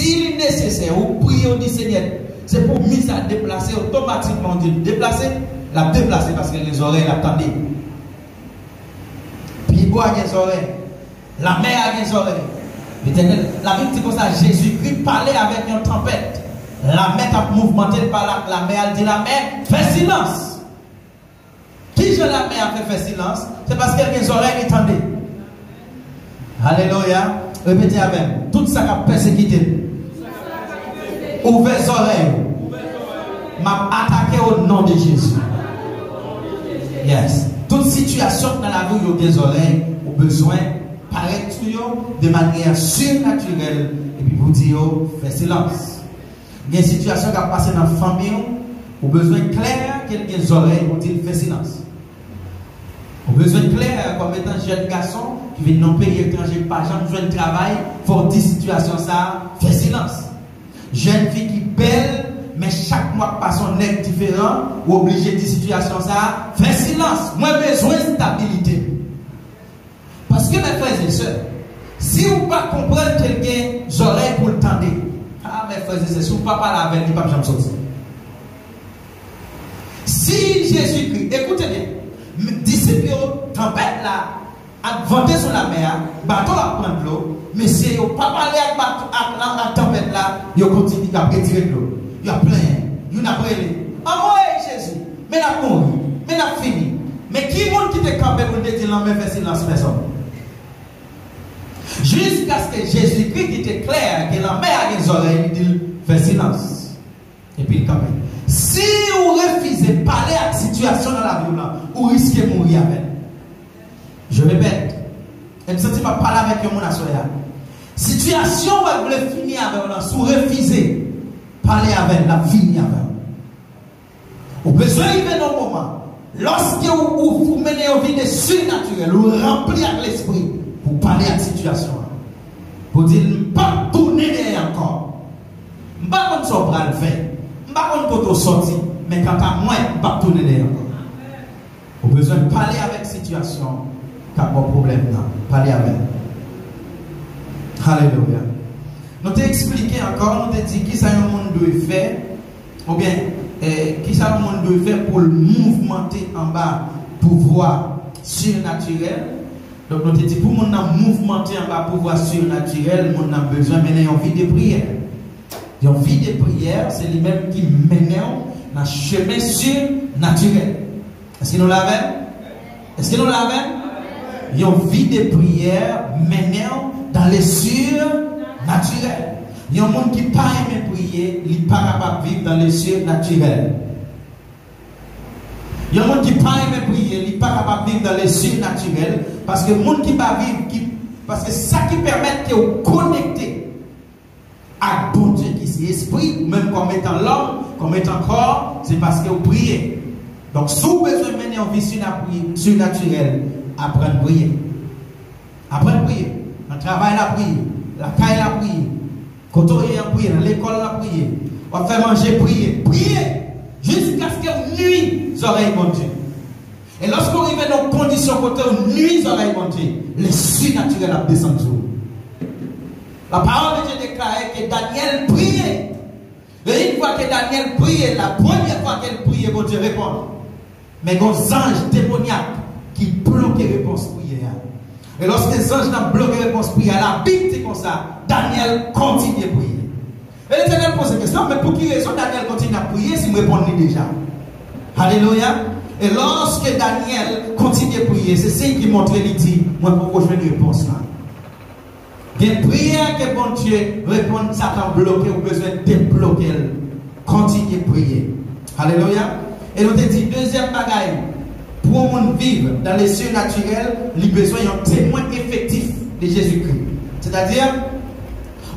s'il est nécessaire, vous priez au Seigneur, c'est pour mise à déplacer automatiquement, on dit déplacer, la déplacer parce que les oreilles l'attendent. Puis bois a des oreilles, la mer a des oreilles. La Bible dit comme ça, Jésus-Christ parlait avec une tempête. La mer a mouvementé par la mer, elle dit la mer, fais silence. Qui je la mer a fait silence? C'est parce qu'elle a des oreilles qui tendent. Alléluia. Répétez avec. Tout ça qui a persécuté. Ouvrez les oreilles. M'a attaqué au nom de Jésus. Yes. Toute situation dans la vie où il y a des oreilles, au besoin, paraître de manière surnaturelle. Et puis vous dites, faites silence. Il y a une situation qui a passé dans la famille, au besoin clair, quelques oreilles, vous dites, faites silence. Au besoin clair, comme étant jeune garçon, qui vient dans le pays étranger, par exemple, jeune travail, pour 10 situations, ça, faites silence. Jeune fille qui belle, mais chaque mois passe un nez différent, ou obligé de situation ça, fais silence. Moi, besoin de stabilité. Parce que mes frères et sœurs, si vous ne comprenez pas quelqu'un, oreilles pour le tendre. Ah, mes frères et sœurs, si vous ne parlez pas avec lui, pas jamais sortir. Si Jésus-Christ, écoutez bien, disciples, tempête là, a vanté sur la mer, bateau a prendre l'eau, mais si vous ne parlez pas avec la tempête là, vous continuez à retirer de l'eau. Il y a plein, il y a plein. Envoyez Jésus, mais la mort, mais la fini. Mais qui est-ce qui te campé pour te dire non, mais fais silence, personne? Jusqu'à ce que Jésus-Christ était clair que la mer a des oreilles, il dit fais silence. Et puis il campé. Si vous refusez de parler à la situation dans la Bible, vous risquez de mourir avec. Je répète, et ne sentez pas parler avec mon assoya. Situation où vous voulez finir avec vous, si vous refusez. Parlez avec la vie avec. Vous besoin d'arriver dans le moment. Lorsque vous menez une vie de surnaturel, vous remplissez avec l'esprit pour parler à la situation. Pour dire, je ne vais pas tourner derrière encore. Je ne vais pas sortir le faire. Je ne vais pas sortir. Mais quand à moi, je ne vais pas tourner derrière encore. Vous besoin de parler avec la situation. Quand il y a un problème, parlez avec. Alléluia. Nous t'ai expliqué encore, nous t'ai dit qui ça le monde doit faire, ou bien qui ça le monde doit faire pour le mouvementer en bas, pouvoir surnaturel. Donc nous t'ai dit pour mon mouvementer en bas, pouvoir surnaturel, mon a besoin de mener une vie de prière. Une vie de prière, c'est lui-même qui mène dans le chemin surnaturel. Est-ce que nous l'avons? Est-ce que nous l'avons? Une vie de prière menant dans les surnaturel. Il y a un monde qui n'a pas aimé prier, il n'est pas capable de vivre dans les cieux naturels. Il y a un monde qui n'a pas aimé prier, il n'est pas capable de vivre dans les cieux naturels. Parce que le monde qui va vivre, parce que ça qui permet de vous connecter à bon Dieu qui est esprit, même comme étant l'homme, comme étant corps, c'est parce que vous priez. Donc, si vous avez besoin de mener une vie surnaturelle, apprenez à prier. Apprenez à prier. Dans le travail, à prier. La caille la prier, quand on est en prier, dans l'école la prier, on va faire manger prier, prier, jusqu'à ce qu'on nuit les oreilles mon Dieu. Et lorsqu'on arrive dans une condition côté on nuit les oreilles mon Dieu, les surnaturels a descendu. La parole de Dieu déclare que Daniel priait. Et une fois que Daniel priait, la première fois qu'elle priait, mon Dieu répond. Mais il y a des anges démoniaques qui bloquent les réponses prières. Et lorsque les anges n'ont bloqué la réponse prière, la Bible dit comme ça, Daniel continue à prier. Et l'Éternel pose la question, mais pour quelle raison Daniel continue à prier si vous répondez déjà? Alléluia. Et lorsque Daniel continue à prier, c'est ce qui montre, il dit, moi pourquoi je veux une réponse là? Il y a une prière que bon Dieu répond, Satan bloqué, ou besoin de débloquer. Continue à prier. Alléluia. Et nous te dit, deuxième bagaille. Pour un monde vivre dans les cieux naturels, il a besoin d'un témoin effectif de Jésus-Christ. C'est-à-dire,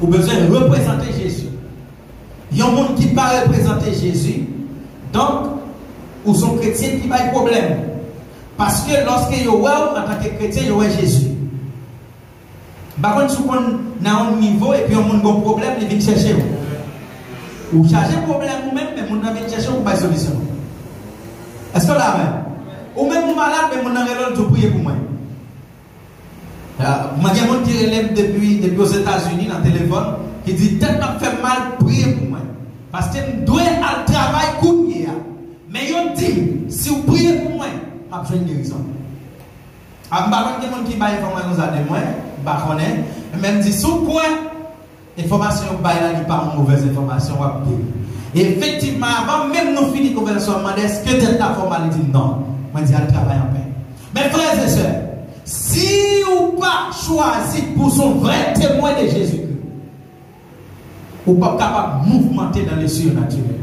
il a besoin de représenter Jésus. Il y a un monde qui ne peut pas représenter Jésus. Donc, ou sont chrétiens qui n'ont pas de problème. Parce que lorsque vous en tant que chrétien, vous avez Jésus. Par contre, si vous êtes à un niveau et puis vous avez un problème, vous venez chercher. Vous cherchez un problème vous-même, mais vous venez chercher une solution. Est-ce que vous l'avez? Ou même vous malade, mais vous n'avez pas de prier pour moi. Moi, il y a des gens qui relèvent depuis aux États-Unis dans le téléphone, qui disent tellement fait mal prier pour moi. Parce que je dois aller travail comme hier. Mais ils disent, si vous priez pour moi, je vais faire une guérison. Je ne sais pas si vous avez des informations de moi, je connais. Même si sous point, l'information n'est pas une mauvaise information. Et effectivement, avant même nous finir la conversation, je me est-ce que telle la formalité? Non. Je dis, elle travaille en paix. Mais frères et sœurs, si vous pas choisi pour son vrai témoin de Jésus-Christ, vous n'êtes pas capable de mouvementer dans les surnaturels.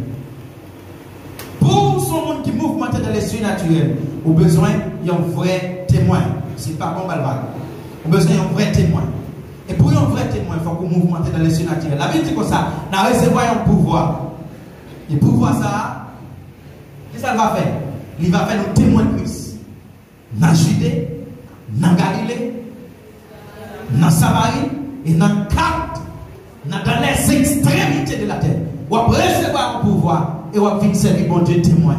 Pour son monde qui mouvmente dans les surnaturels, vous avez besoin d'un vrai témoin. Ce n'est pas comme Balval. Vous avez besoin d'un vrai témoin. Et pour un vrai témoin, il faut que vous mouvementiez dans les surnaturels. La Bible dit comme ça, nous recevons un pouvoir. Et pouvoir ça, qu'est-ce qu'il va faire? Il va faire nos témoins de Christ. Dans Judée, dans Galilée, dans Samarie et dans dans les extrémités de la terre. Vous recevoir un pouvoir et vous venir servir bon Dieu témoin.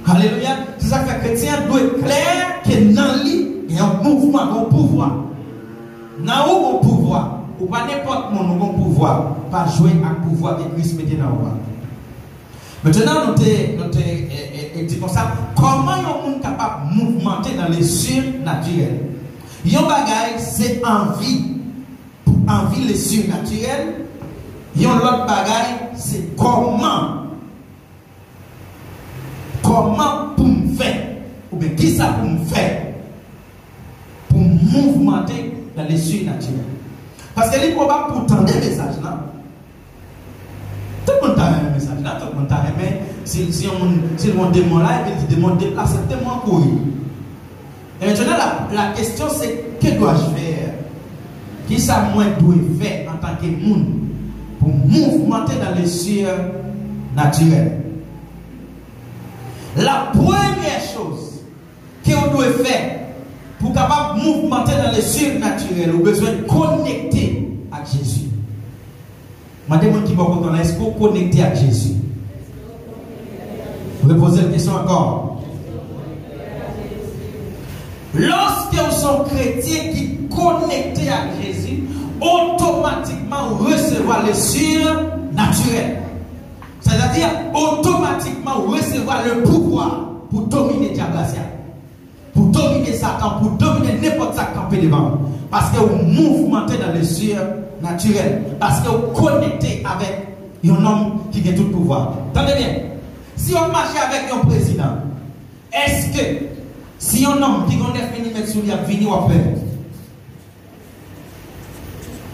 Alléluia. C'est ça que le chrétien doit être clair que dans lui, il y a un mouvement, un pouvoir. Dans où un pouvoir, ou pas n'importe mon pouvoir, pas jouer avec le pouvoir que Christ met dans vous. Maintenant, nous dit comme ça, comment un monde capable de mouvementer dans les surnaturels? Yon bagay, c'est envie les surnaturels. Yon l'autre bagay, c'est comment pour me faire, ou bien qui ça pour me faire, pour mouvementer dans les surnaturels. Parce que les probable pour tendre des messages là. Tout le monde a un message là, tout le monde a aimé. Si on démon là, il dit démon déplacer, démon courir. Et maintenant, la question c'est que dois-je faire? Qui ça moi dois faire en tant que monde pour mouvementer dans les surnaturels? La première chose qu'on doit faire pour capable mouvementer dans les surnaturels, on a besoin de connecter à Jésus. Je demande qui va comprendre, est-ce que vous connectez à Jésus? Vous pouvez poser la question encore. Lorsque vous sont chrétiens qui connectent à Jésus, automatiquement vous recevez le surnaturel. C'est-à-dire, automatiquement vous recevez le pouvoir pour dominer le diable, pour dominer Satan, pour dominer n'importe quoi qui est devant. Parce que vous mouvementez dans le surnaturel. Parce que vous connectez avec un homme qui a tout le pouvoir. Attendez bien. Si on marche avec un président, est-ce que si un homme qui a 9 mm sur lui a venu ou après,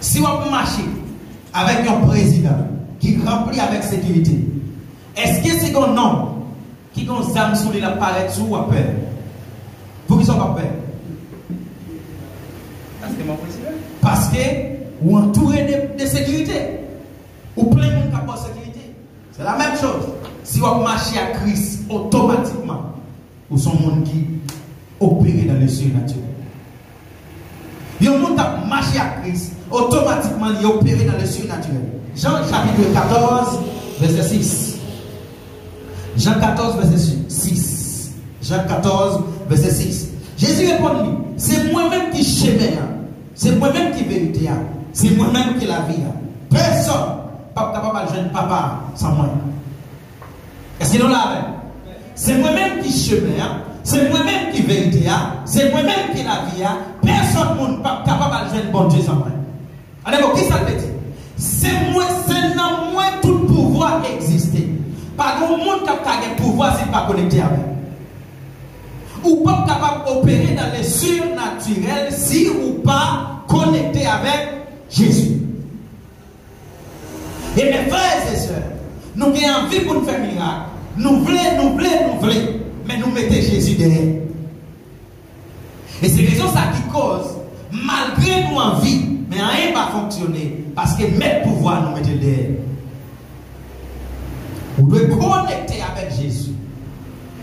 si on marche avec un président qui remplit avec sécurité, est-ce que c'est un homme qui a une âme sur lui la paraît sous ou après? Vous qui sont pas prêts? Parce que vous entourez de sécurité. Ou plein de monde qui a sécurité. C'est la même chose. Si vous marchez à Christ, automatiquement, vous sont monde qui opère dans le surnaturel. Il y a un monde qui marche à Christ, automatiquement, il opère dans le surnaturel. Jean chapitre 14, verset 6. Jean 14, verset 6. Jean 14, verset 6. Jésus répond-lui, c'est moi-même qui chemin, c'est moi-même qui vérité, c'est moi-même qui la vie. Personne n'est capable de jeune papa sans moi. Est-ce que nous l'avons? C'est moi-même qui chemin, c'est moi-même qui vérité, c'est moi-même qui la vie. Personne n'est capable de jeune bon Dieu sans moi. Allez, qui ça veut dire? C'est moi, c'est dans moi tout pouvoir exister. Pas de monde qui a le pouvoir s'il n'est pas connecté avec. Ou pas capable d'opérer dans les surnaturels si ou pas connecté avec Jésus. Et mes frères et sœurs, nous avons envie pour nous faire miracle. Nous voulons, mais nous mettons Jésus derrière. Et c'est raison ça qui cause, malgré nous envie, mais rien ne va fonctionner. Parce que mettre pouvoir nous mettre derrière. Vous devez connecter avec Jésus.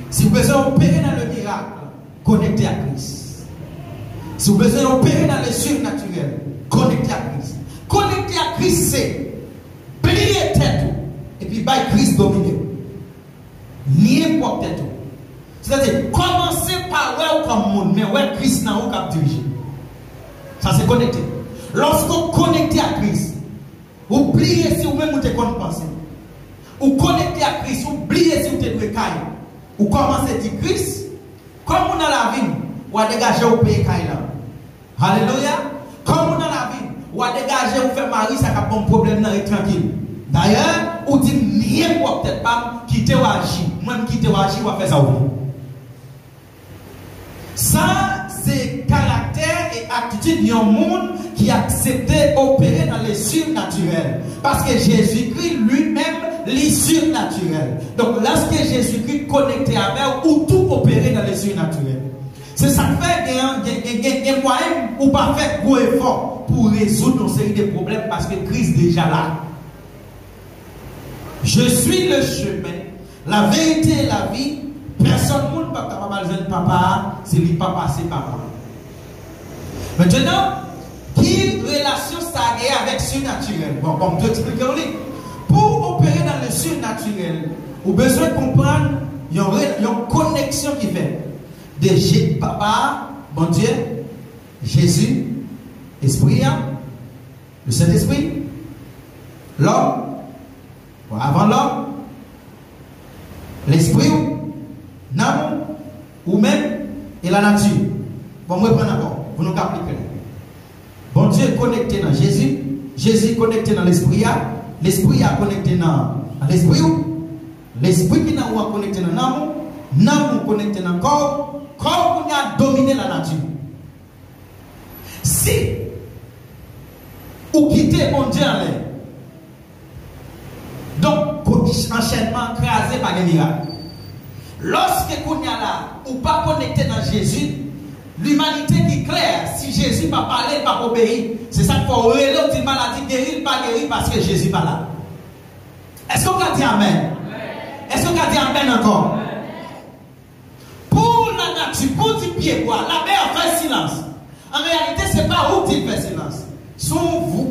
Si vous besoin d'opérer dans le miracle, connectez à Christ. Si vous besoin d'opérer dans le surnaturel, connectez à Christ. Connecter à Christ, c'est plier tête et puis by Christ dominer. Nier pour tête. C'est-à-dire, commencez par où comme monde, mais où Christ n'a aucun dirigé. Ça c'est connecté. Lorsqu'on connecte à Christ, oubliez si vous-même vous êtes pensé. Ou connecté à Christ, oubliez si vous êtes caille. Ou commencez à dire Christ, comme on a la vie, ou à dégager au pays caille là. Alléluia. Comme on a la vie, ou à dégager ou faire mari, ça n'a pas de problème dans être tranquille. D'ailleurs, ou dit rien pour peut-être pas quitter ou agir. Même quitter ou agir, ou faire ça ou ça, c'est caractère et attitude d'un monde qui acceptait opérer dans les surnaturels. Parce que Jésus-Christ lui-même, les surnaturels. Donc, lorsque Jésus-Christ connecté avec ou tout opérer dans les surnaturels. C'est ça qui fait qu'il y a un moyen ou pas faire gros effort pour résoudre une série de problèmes parce que Christ est déjà là. Je suis le chemin, la vérité et la vie. Personne ne peut pas capable de papa s'il n'est pas passé par moi. Maintenant, quelle relation ça a avec le surnaturel? Bon, comme je t'explique, pour opérer dans le surnaturel, vous avez besoin de comprendre, il y a une connexion qui fait de papa, bon Dieu, Jésus, Esprit, le Saint-Esprit, l'homme, avant l'homme, l'Esprit, non, ou même et la nature. Bon, moi, je prends d'abord, vous nous appliquez. Bon Dieu est connecté dans Jésus, Jésus est connecté dans l'Esprit, l'Esprit est connecté dans l'Esprit, l'Esprit qui est connecté dans l'amour, l'amour connecté dans le corps qui a dominé la nature. Si vous quittez bon Dieu en l'air, donc, enchaînement crasé par les miracles. Lorsque vous êtes là, ou pas connecté dans Jésus, l'humanité qui est claire, si Jésus ne parle pas, pas obéir, c'est ça qu'il faut relancer une maladie, guérir, pas guérir parce que Jésus n'est pas là. Est-ce qu'on a dit Amen? Est-ce qu'on a dit Amen encore? Pour la nature, pour dire pied quoi, la mer fait silence. En réalité, ce n'est pas où il fait silence.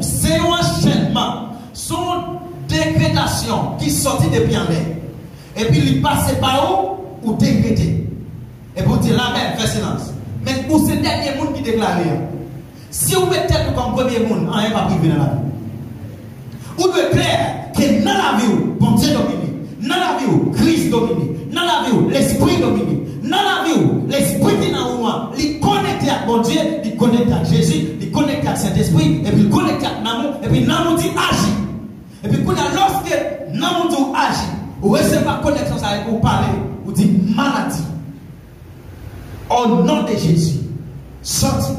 C'est un enchaînement, son décrétation qui sortit depuis en l'air. Et puis il passe par où? Ou décréter. Et pour dire la mer fait silence. Mais pour ce dernier monde qui déclare, si vous mettez comme premier monde, on n'est pas privé dans la vie. Vous devez clair que dans la vie, bon Dieu domine. Dans la vie, Christ domine. Dans la vie, l'Esprit domine. Dans la vie, l'Esprit qui est dans vous, il connecte avec bon Dieu, il connecte avec Jésus, il connecte avec Saint-Esprit, et puis il connecte avec l'amour, et puis l'amour dit agit. Et puis lorsque l'amour dit agit, vous recevez la connexion avec vous parler, vous dites maladie. Au nom de Jésus, sorti.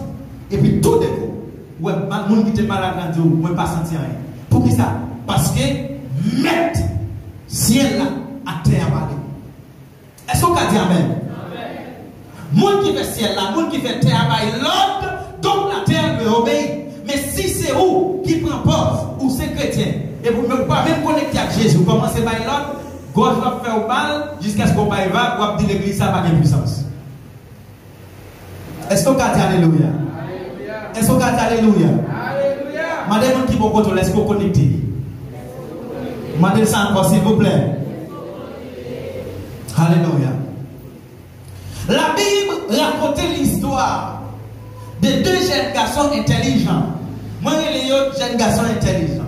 Et puis tout de coup, ouais, le monde qui était malade, vous ne pas sentir rien. Pour qui ça? Parce que mettre ciel là à terre parler. Est-ce qu'on a dit Amen? Le monde qui fait ciel là, le monde qui fait terre parler, l'ordre, donc la terre veut obéir. Mais si c'est vous qui prend pause, ou c'est chrétien, et vous ne pouvez pas même connecter avec Jésus, vous commencez par l'ordre, gauche va faire au mal, jusqu'à ce qu'on va vous dire l'église, ça n'a pas de puissance. Est-ce qu'on a dit Alléluia? Est-ce qu'on a dit Alléluia? Madame qui vous contrôle, est-ce que vous connectez? Madame ça encore, s'il vous plaît. Alléluia. La Bible racontait l'histoire de deux jeunes garçons intelligents. Moi, les autres jeunes garçons intelligents.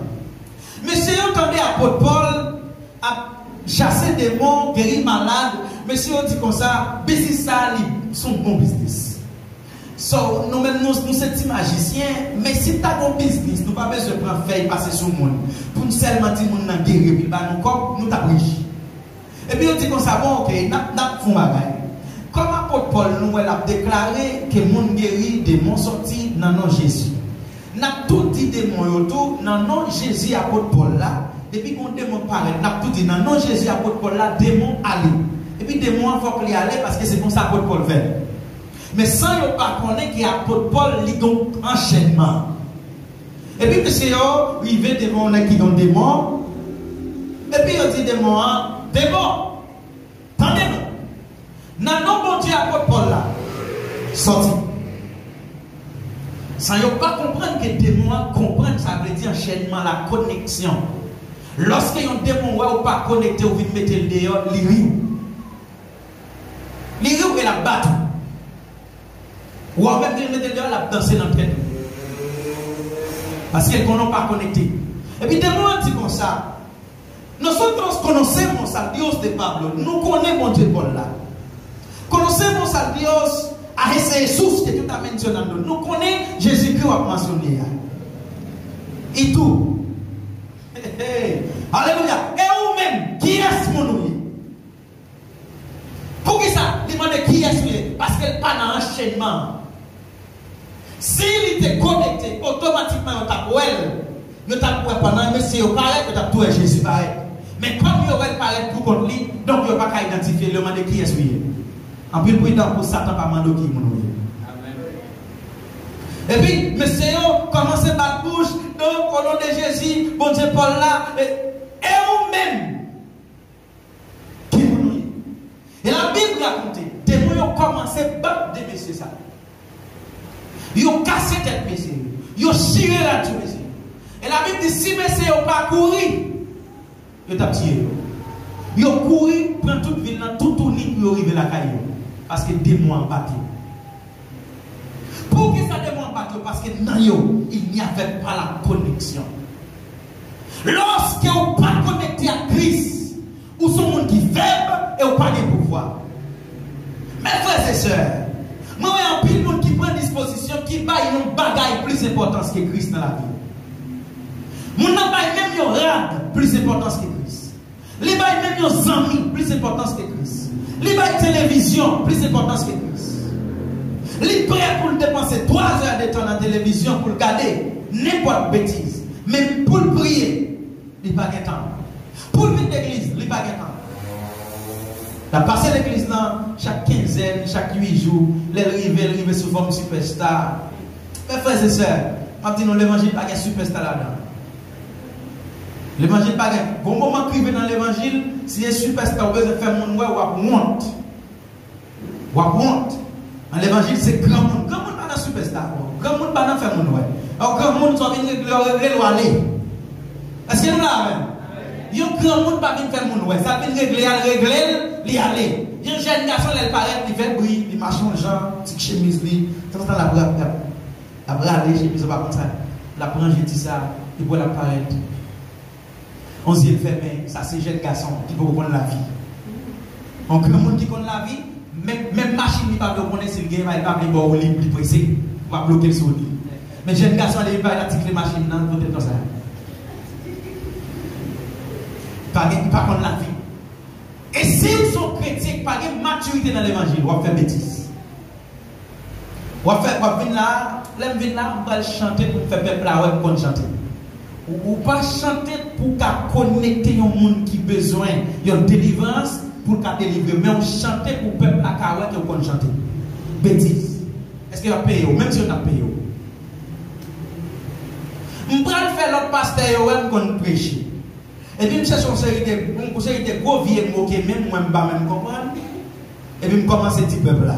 Monsieur, entendez apôtre Paul à chasser des démons, guérir malades. Monsieur, on dit comme ça, business ça, son bon business. So, nous-mêmes, nous sommes des magiciens, mais si tu as un business, nous n'avons pas besoin de prendre feuille passer sur le monde. Pour nous seulement dire que nous avons guéri, puis nous corps, nous avons riche. Et puis on dit comme ça, bon, ok, nous avons fait bagaille. Comme apôtre Paul nous a déclaré que le monde guéri, des démons sortis dans le nom de Jésus. Nous avons tout dit des démons autour, dans le nom de Jésus, apôtre Paul là. Depuis qu'on démon paraît, nous avons tout dit dans le nom de Jésus, apôtre Paul là, démon aller. Et puis démon, il faut qu'il y aille parce que c'est comme ça apôtre Paul fait. Mais sans ne pas connaître qu'il y a apôtre Paul, il y a un enchaînement. Et puis, monsieur, il veut des gens qui ont des morts. Et puis, il dit des morts, Tendez-nous. Dans le nom de Dieu, apôtre Paul là, sorti. Sans ne pas comprendre que des mots comprennent, ça veut dire enchaînement, la connexion. Lorsqu'il y a un démon ou pas connecté, vous mettez le dehors, il rit. Il rit et la battu. Ou en même temps, il met dehors, la danser dans le tête. Parce qu'elles ne sont pas connectées. Et puis, des moments dit comme ça. Nosotros conocemos al Dios de Pablo. Nous connaissons Dieu Paul là. Conocemos al Dios, a ese Jesús que tú estás mencionando. Nous connaissons Jésus-Christ qui a mentionné. Et tout. Alléluia. Et vous-même, qui est mon nom? Pour qui ça? Demandez qui est-ce? Parce qu'elle n'est pas dans l'enchaînement. S'il était connecté, automatiquement, on t'a pour elle. On t'a pour pendant mais si on paraît, on t'a tout Jésus paraît. Mais comme il aurait paraît pour contre lui, donc il n'y a pas qu'à identifier le monde qui est celui. En plus, pour Satan, pas mando qui mon nom. Et puis, monsieur, commencez par la bouche, donc au nom de Jésus, bon Dieu Paul là, et vous-même, qui mon nom. Et la Bible raconte, des gens ont commencé à battre des messieurs ça. Ils ont cassé tête messieurs, ils ont chiré la tête messieurs. Et la Bible dit, si messieurs n'ont pas couru, ils ont tiré. Ils ont couru, prennent toute ville, tout tourné pour arriver à la caille. Parce que des mois en bâti. Pour que ça démon en bâti? Parce que dans eux, il n'y avait pas la connexion. Lorsque vous n'êtes pas connecté à Christ, vous sont monde qui faible et vous pas de pouvoir. Mes frères et sœurs, moi, il y a un pile monde qui prend disposition, qui bat une bagaille plus importante que Christ dans la vie. Mon n'a pas même un rad plus importance que Christ. Les bail même un amis plus importance que Christ. Les bail télévision plus importance que Christ. Les prêts pour dépenser 3 heures de temps dans la télévision pour regarder n'importe bêtise. Mais pour prier, il n'y a pas de temps. Pour venir l'église, il n'y a pas de temps. La passer l'église chaque quinzaine, chaque 8 jours, les arriver sous forme de superstar. Mes frères et sœurs, je dis non, l'évangile n'est pas un superstar là-dedans. L'évangile n'est pas un. Bon moment crivé dans l'évangile, si un superstar, vous besoin faire mon ouais, ou honte. Ou honte. Dans l'évangile, c'est grand monde. Grand monde pas dans superstar. Grand monde pas dans faire mon ouais. Alors, grand monde, soit venir régler ou aller. Est-ce que nous l'avons? Il y a un grand monde pas venir faire mon ouais. Ça vient régler, il aller. Il y a un jeune garçon, il paraît, il fait bruit, il marche en genre, petite chemise, il temps la bras, chemise, pas comme ça. La branche, il dit ça, il voit la paraître. On se dit, il fait, mais ça, c'est jeune garçon qui peut prendre la vie. Donc, grand monde qui connaît la vie, même machine, il ne peut pas connaître si le gars il va pas au lit, il pressé, il va bloquer sur lui. Mais jeune garçon, il va articuler la machine, non, peut-être comme ça. Il pas contre la vie. Et si vous êtes chrétien, pas de maturité dans l'évangile, vous faire bêtise. Vous venir là, vous allez chanter pour faire peuple là, vous allez chanter. Ou pas chanter pour connecter un monde qui a besoin de délivrance pour délivrer, mais on chanter pour peuple là, vous allez chanter. Bêtise. Est-ce qu'il va payer? Même si on a payé. Je vais faire l'autre pasteur, vous allez prêcher. Et puis, je cherche une série de gros vieux mots qui même moi, je ne même comprendre. Et puis, je commence à dire peuple là.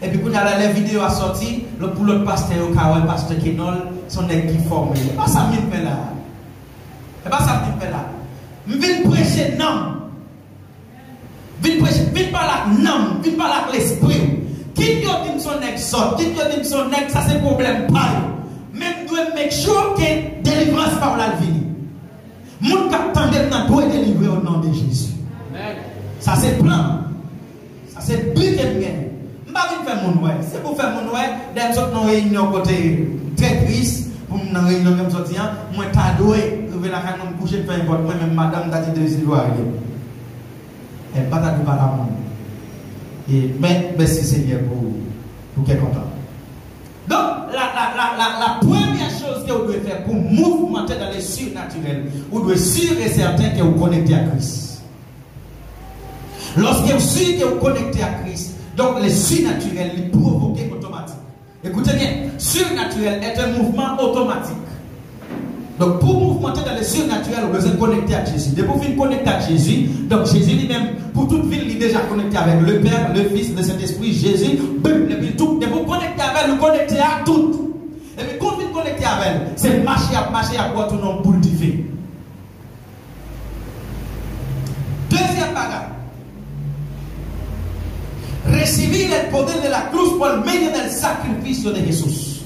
Et puis, quand la vidéo a sorti, pour l'autre pasteur, le pasteur Kenol, son nègre qui forme. Ce n'est pas ça que je fais là. Ce n'est pas ça que je fais là. Je viens prêcher non. Je viens parler avec non. Je viens parler avec l'esprit. Qui dit son nègre sort, qui dit son nègre, ça c'est problème. Même je dois make sure que délivrance par la vie. Moun kap tande nan doit délivrer au nom de Jésus. Ça c'est plan. Ça c'est but et bien. M'pa vinn faire mon ouais. C'est pour faire mon ouais, des autres non réunion côté très triste pour nan réunion même sorti moi ta doué, revenir la canon coucher peu importe moi même madame t'a dit de Sylvain. Elle pas ta du par amour. Et merci Seigneur pour qu'elle content. Donc, la première chose que vous devez faire pour mouvementer dans les surnaturels, vous devez être sûr et certain que vous connectez à Christ. Lorsque vous êtes sûr que vous connectez à Christ, donc les surnaturels, les provoquent automatiques. Écoutez bien, surnaturel est un mouvement automatique. Donc, pour mouvementer dans les surnaturels, vous devez connecter à Jésus. Dès que vous venez connecter à Jésus, donc Jésus lui-même, pour toute ville, il est déjà connecté avec le Père, le Fils, le Saint-Esprit, Jésus, et puis tout. Dès que vous connectez avec, vous connectez à tout. Et puis, quand vous connectez avec, c'est marcher à quoi tout le monde pour le faire. Deuxième bagage. Recibir el poder de la cruz por medio del sacrificio de Jesús.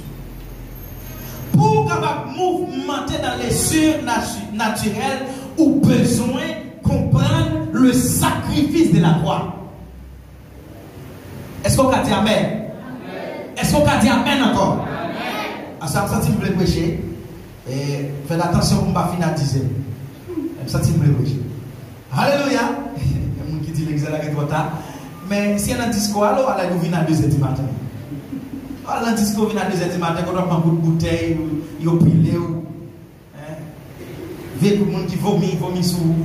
Pour capable mouvementer dans les surnaturels, ou besoin comprendre le sacrifice de la croix. Est-ce qu'on a dit amen? Est-ce qu'on a dit amen encore? À ça, si vous voulez prêcher, faites attention pour ne pas finaliser. Ça, si vous voulez prêcher. Alléluia. Il y a des gens qui disent l'examen est trop tard. Mais si il y a un discours, alors elle vient à 2h du matin. Alors, un discours vient à 2h du matin, quand on prend beaucoup de bouteilles, il y a pilé. Vient pour les gens qui vomit sous.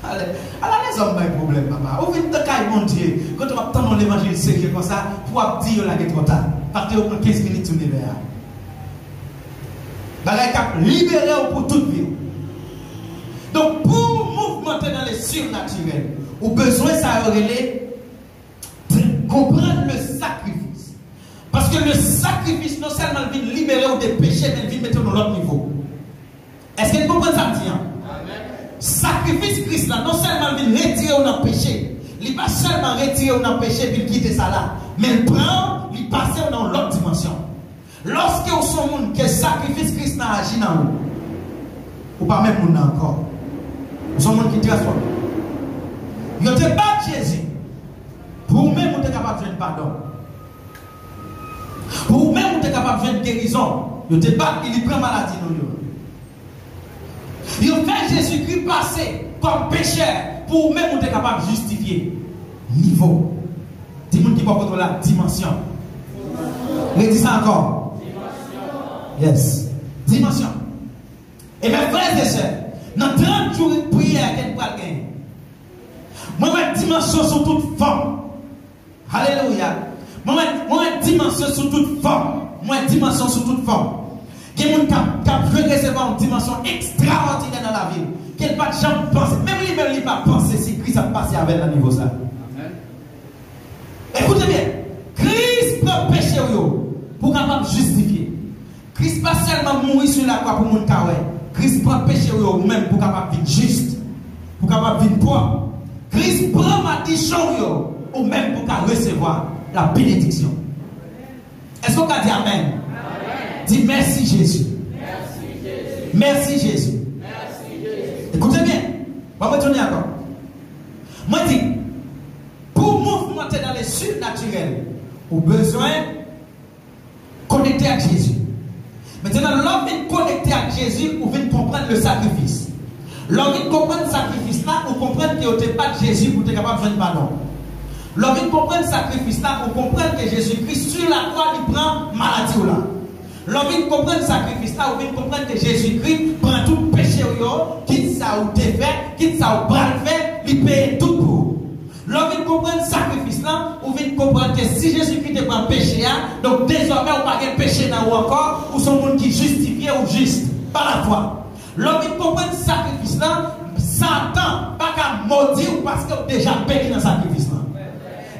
Alors, les hommes, pas de problème, papa. Au vite de caille, mon Dieu, quand on va prendre l'évangile sérieux comme ça, pour dire qu'il est trop tard. Parce que on prend 15 minutes sur les verres. Dans les cas, libéré pour toute vie. Donc, pour mouvementer dans les surnaturels, au besoin, ça aurait comprendre le sacrifice. Parce que le sacrifice, non seulement vient libérer ou des péchés, mais il vient mettre dans l'autre niveau. Est-ce que vous comprenez ça? Sacrifice Christ, là, non seulement vient retirer ou dans le péché, il pas seulement retirer ou dans le péché, puis quitter ça là, mais il prend, il passe dans l'autre dimension. Lorsque vous sommes monde que sacrifice Christ n'a agi dans vous, ou pas même monde encore, vous sommes monde qui transforme. Vous êtes pas Jésus. Pour même vous êtes capable de faire pardon. Pour même vous êtes capable de faire guérison. Vous êtes pas, il prend maladie dans vous. Il fait Jésus-Christ passer comme pécheur. Pour même vous êtes capable de justifier. Niveau. Dis-moi qui peut contrôler la dimension. Redis ça encore. Dimension. Yes. Dimension. Et mes frères et sœurs, dans 30 jours de prière, qu'elle va gagner. Moi, ma dimension sur toute forme. Alléluia. Moi, ma dimension sur toute forme. Moi, dimension sur toute forme. Il y a des gens qui veulent recevoir une dimension extraordinaire dans la vie. Qu'elle pas de gens penser. Même lui-même, il pas penser si Christ a passé avec le niveau ça. Écoutez bien. Christ prend péché pour capable justifier. Christ pas seulement mourir sur la croix pour mon carré. Christ prend péché ou même pour capable vivre juste. Pour capable vivre propre. Christ prend ma décision ou même pour recevoir la bénédiction. Est-ce qu'on a dit amen? Dis merci Jésus. Merci Jésus. Écoutez bien. On va retourner encore. Moi je dis, pour mouvementer dans les surnaturels, au besoin connecter à Jésus. Maintenant, l'homme vient connecter à Jésus pour venir comprendre le sacrifice. L'homme vient comprendre le sacrifice là, pour comprendre qu'il n'y a pas de Jésus pour être capable de faire pardon. L'homme vient comprendre le sacrifice là, pour comprendre que Jésus-Christ sur la croix, il prend maladie là. L'homme vient comprendre le sacrifice là, pour comprendre que Jésus-Christ prend tout péché, quitte ça ou t'es fait, quitte ça ou bras fait, il paye tout pour. L'homme vient comprendre le sacrifice là, ou vient comprendre que si Jésus-Christ te prend péché, donc désormais, on n'a pas de péché dans ou encore, ou son monde qui justifie ou juste par la foi. L'homme vient comprendre le sacrifice là, Satan pas qu'à maudire parce qu'il a déjà payé dans le sacrifice là.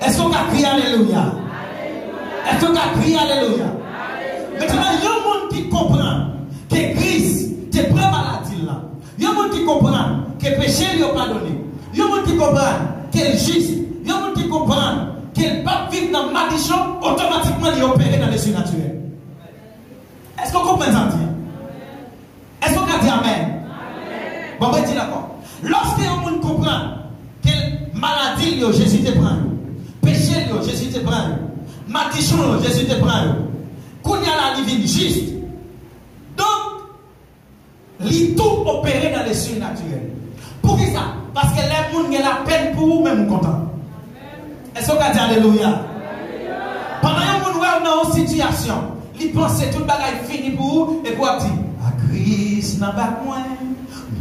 Est-ce qu'on a crié Alléluia? Est-ce qu'on a crié Alléluia? Maintenant, il y a un monde qui comprend que Christ te prend maladie là. Il y a un monde qui comprend que péché lui a pardonné. Il y a un monde qui comprend qu'elle est juste. Il y a un monde qui comprend qu'elle ne peut pas vivre dans ma malédiction, automatiquement il est opéré dans les surnaturels. Est-ce qu'on comprend ça? Est-ce qu'on a dit amen? Bon, on va dire d'accord. Lorsque un monde comprend quelle maladie Jésus te prend, péché Jésus te prend, malédiction Jésus te prend, qu'on y a la divine juste. Donc, il tout opéré dans les surnaturels. Pour qui ça? Parce que les gens ont la peine pour vous, même content. Est-ce qu'on a dit Alléluia? Pendant que vous êtes dans une situation, ils pensent que tout le bagage est fini pour vous, et vous dire, à Christ n'a pas moins,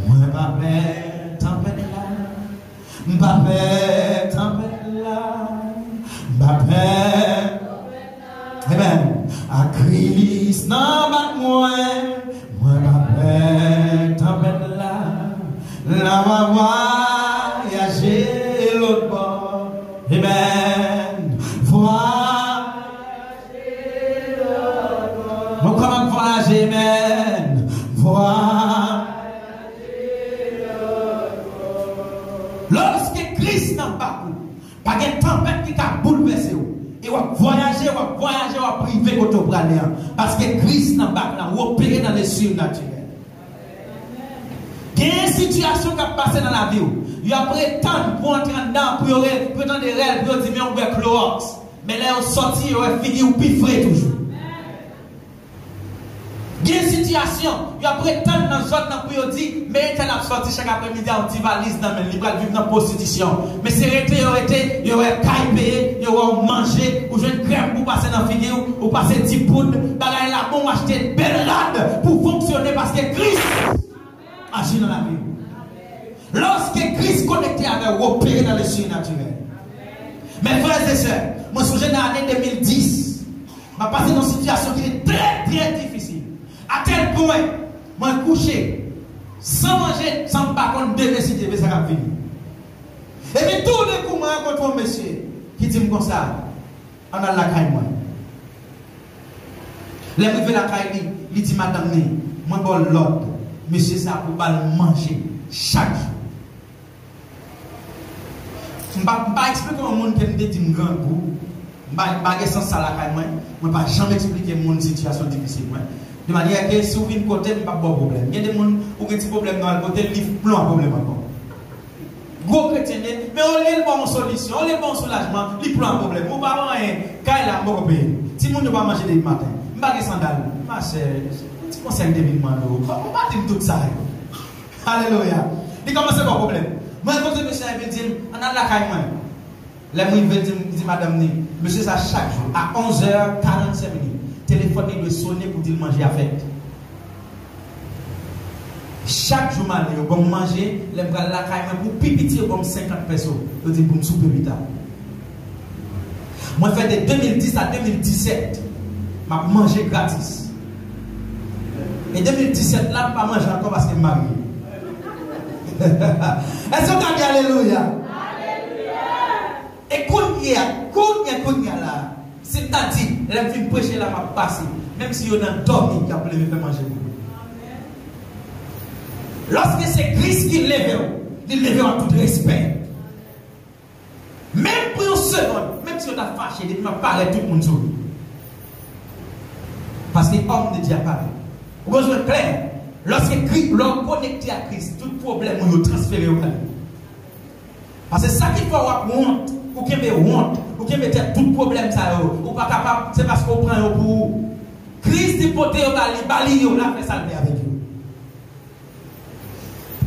moi pas peur, tempête là, pas peur, tempête là, pas peur. Amen. À Christ n'a pas moins, moi pas peur, tempête là, la va voyager l'autre bord. Amen. Voyager l'autre bord. Mon comment voyager, amen. Voyager l'autre bord. Lorsque Christ n'a pas pas de tempête qui a bouleversé. Et on va voyager, on va priver votre bras. Parce que Christ n'a pas opéré dans les surnaturels. Il y a une situation qui a passé dans la vie. Il y a prétendre pour entrer dedans, pour prétendre des rêves, pour dire, mais on va Clorox. Mais là, on sortit, on va finir ou piffrer toujours. Il y a une situation, il y a prétendre dans une zone pour dire, mais elle a sorti chaque après-midi en petite valise dans le livre, vivre dans la prostitution. Mais c'est resté, il y aurait caillé, il y aurait mangé, ou une crème pour passer dans la figure, ou passer 10 poudres, bagaille là, bon, acheter une belle rade pour fonctionner parce que Christ agit dans la vie. Lorsque Christ connecté avec opéré dans le surnaturel. Mes frères et sœurs, moi je me souviens dans l'année 2010, je suis passé dans une situation qui est très très difficile. À tel point, moi couché, sans manger, sans pas qu'on devait citer, mais ça va venir. Et puis tout le coup, moi rencontre un monsieur qui dit comme ça, on a la caille moi. L'arrivée la caille, il dit madame, moi bon l'ordre, monsieur ça pour pas manger chaque jour. Je ne vais pas expliquer comment le monde qui me dit un grand goût. Je ne vais pas sans ça la caille moi. Je ne vais pas jamais expliquer mon situation difficile. De manière que si vous venez de côté, je n'ai pas de problème. Il y a des gens qui ont des problèmes dans le côté, ils n'ont pas de problème encore. Gros chrétien, mais on a une bonne solution, on a un bon soulagement, ils n'ont pas de problème. Mon parent est quand il a un bon pays. Si vous ne pas manger des matins, je ne vais pas de sandales. Ma chère, tu conseilles des minutes, on ne va pas dire tout ça. Alléluia. Il commence à avoir un problème. Moi, quand je me suis dit, on a la caille. Là, je me dis, madame, monsieur, ça chaque jour, à 11h45 minutes. Téléphone doit sonner pour dire manger à fête. Chaque jour, je vais manger, je vais la caille pour pipiter comme 50 personnes. Je dis pour me souper vite. Moi, je fais de 2010 à 2017, je manger gratis. Et 2017, là, je ne vais pas manger encore parce que je suis marié. Est-ce que vous avez dit Alléluia? Et quand il y a là, c'est-à-dire, elle vient prêcher là, m'a passé. Même si on a dormi, il a voulu me faire manger. Lorsque c'est Christ qui lève, il lève en tout respect. Même pour une seconde, même si on a fâché, il m'a parlé tout le monde sur lui. Parce que l'homme de Dieu apparaît. Vous besoin clair. Lorsque l'homme connecté à Christ, tout problème, on est transféré au Christ. Parce que ça qu'il faut avoir honte, ou qu'il y ait honte, ou qu'il y ait tout problème, ça, ou pas capable, c'est parce qu'on prend pour Christ, il faut te bali, on a fait ça avec vous.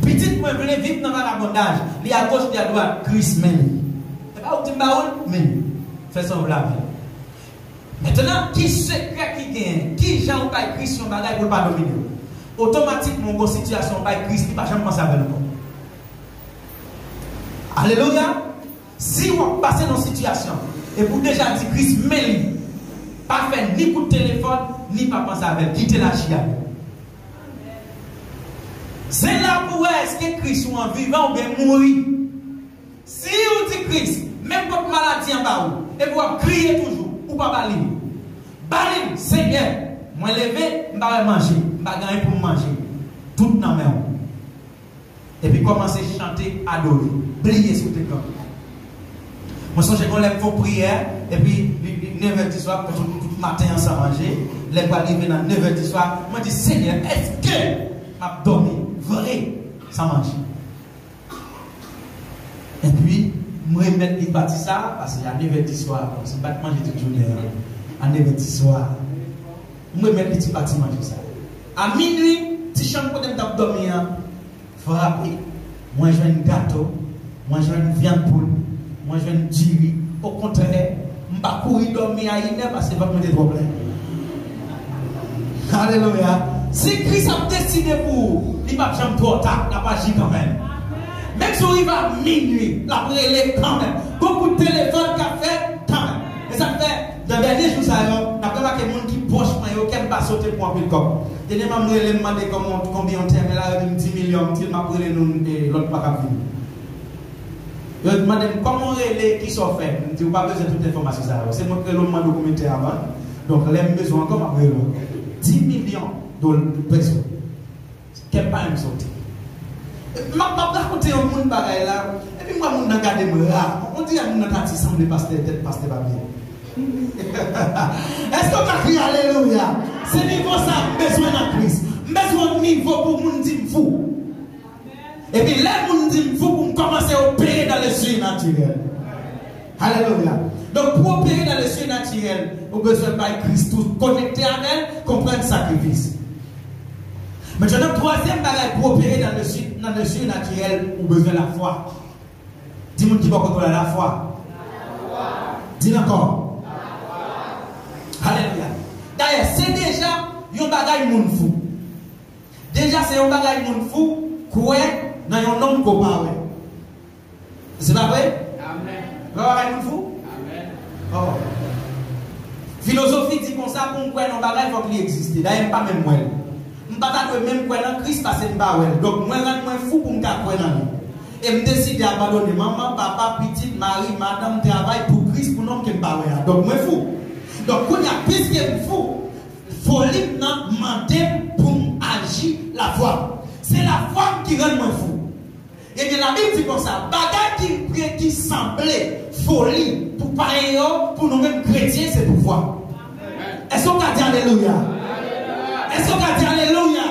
Petit, moi, je voulais vivre dans l'abondage. Il y a à gauche, il y a à droite, Christ même. C'est pas où tu m'as mais fais ça au la vie. Maintenant, qui secret qui gagne, qui j'en pas Christ son bagage pour ne pas dominer. Automatiquement, mon situation pas Christ, qui ne va jamais penser avec nous. Alléluia. Si vous passez dans une situation et vous déjà dit Christ, mais pas faire ni coup de téléphone, ni pas penser avec, quittez la chia. C'est là pour est-ce que Christ soit en vivant ou bien mourir. Si vous dites Christ, même votre maladie en bas, et vous criez toujours, ou pas balir. Balir, Seigneur, moi lever, je vais manger, je vais gagner pour manger. Tout dans mes mains. Et puis commencer à chanter, adorer, briller sur tes corps. Moi, je qu'on lève vos prières, et puis 9h du soir, tout le matin, sans manger, les va arriver dans 9h du soir. Moi, je dis, Seigneur, est-ce que je dormi vrai sans manger? Et puis, moi, je vais mettre ça, parce qu'à 9h du soir, je ne vais pas manger toute journée. À 9h du soir, je vais mettre les petits bâtis manger ça. À minuit, si je ne peux dormir, frapper, moi, je vais un gâteau, moi, je vais une viande poule. Moi, je vais me dire, au contraire, je ne vais pas courir dormir à une heure parce que je vais me mettre des problèmes. Alléluia. Si Christ a décidé pour, il ne va pas trop tard, il n'a pas agi quand même. Même si il va à minuit, la brûler quand même. Beaucoup de téléphones qu'a fait quand même. Et ça fait, dans les derniers jours, ça n'a pas que les gens qui proche, qui ne pas sauter pour un peu de corps. Dernièrement, je me demandé combien on tient, là, 10 millions, il m'a brûlé l'autre pas qu'à venir. Je me demande comment les qui sont faits. Je n'ai pas besoin de toute information. C'est moi qui l'ai documenté avant. Donc, les besoins encore 10 millions de personnes. Quel pas me sortir. Je vais raconter un monde pareil là. Et puis moi, je vais regarder moi. On dit à mon tati semble pasteur, tête pasteur pas bien. Est-ce qu'on a crié Alléluia? C'est niveau ça, besoin de Christ. Besoin de niveau pour nous dire fou. Et puis là, nous dit fou pour commencer à opérer dans le surnaturel. Alléluia. Donc pour opérer dans le surnaturel, vous avez besoin de Christ, tout connecté à elle, comprendre le sacrifice. Maintenant, troisième bagage pour opérer dans le surnaturel, vous avez besoin de la foi. Dis-moi qui va contrôler la foi. Dis encore. Alléluia. D'ailleurs, c'est déjà un bagage moun fou. Déjà, c'est un bagage moun fou, quoi, dans un homme qu'on parle. C'est pas vrai? Amen. Un bagage moun fou? Amen. Oh. Philosophie dit comme ça, pour quoi un bagage, il faut qu'il existe. D'ailleurs, pas même moi. Je ne peux pas même croire dans Christ parce que je ne sais pas. Donc, moi, je suis fou pour me croire dans lui. Et je décide d'abandonner maman, papa, petite, mari, madame, travail pour Christ, pour non que je ne sais pas. Donc, moi, je suis fou. Donc, quand il y a plus que fou, il faut demander pour agir la foi. C'est la foi qui rend moi fou. Et bien, la Bible dit comme ça, bagage qui semblait folie pour pareil, pour nous-mêmes chrétiens, c'est pour foi. Est-ce qu'on a dit Alléluia? Est-ce qu'on a dit Alléluia?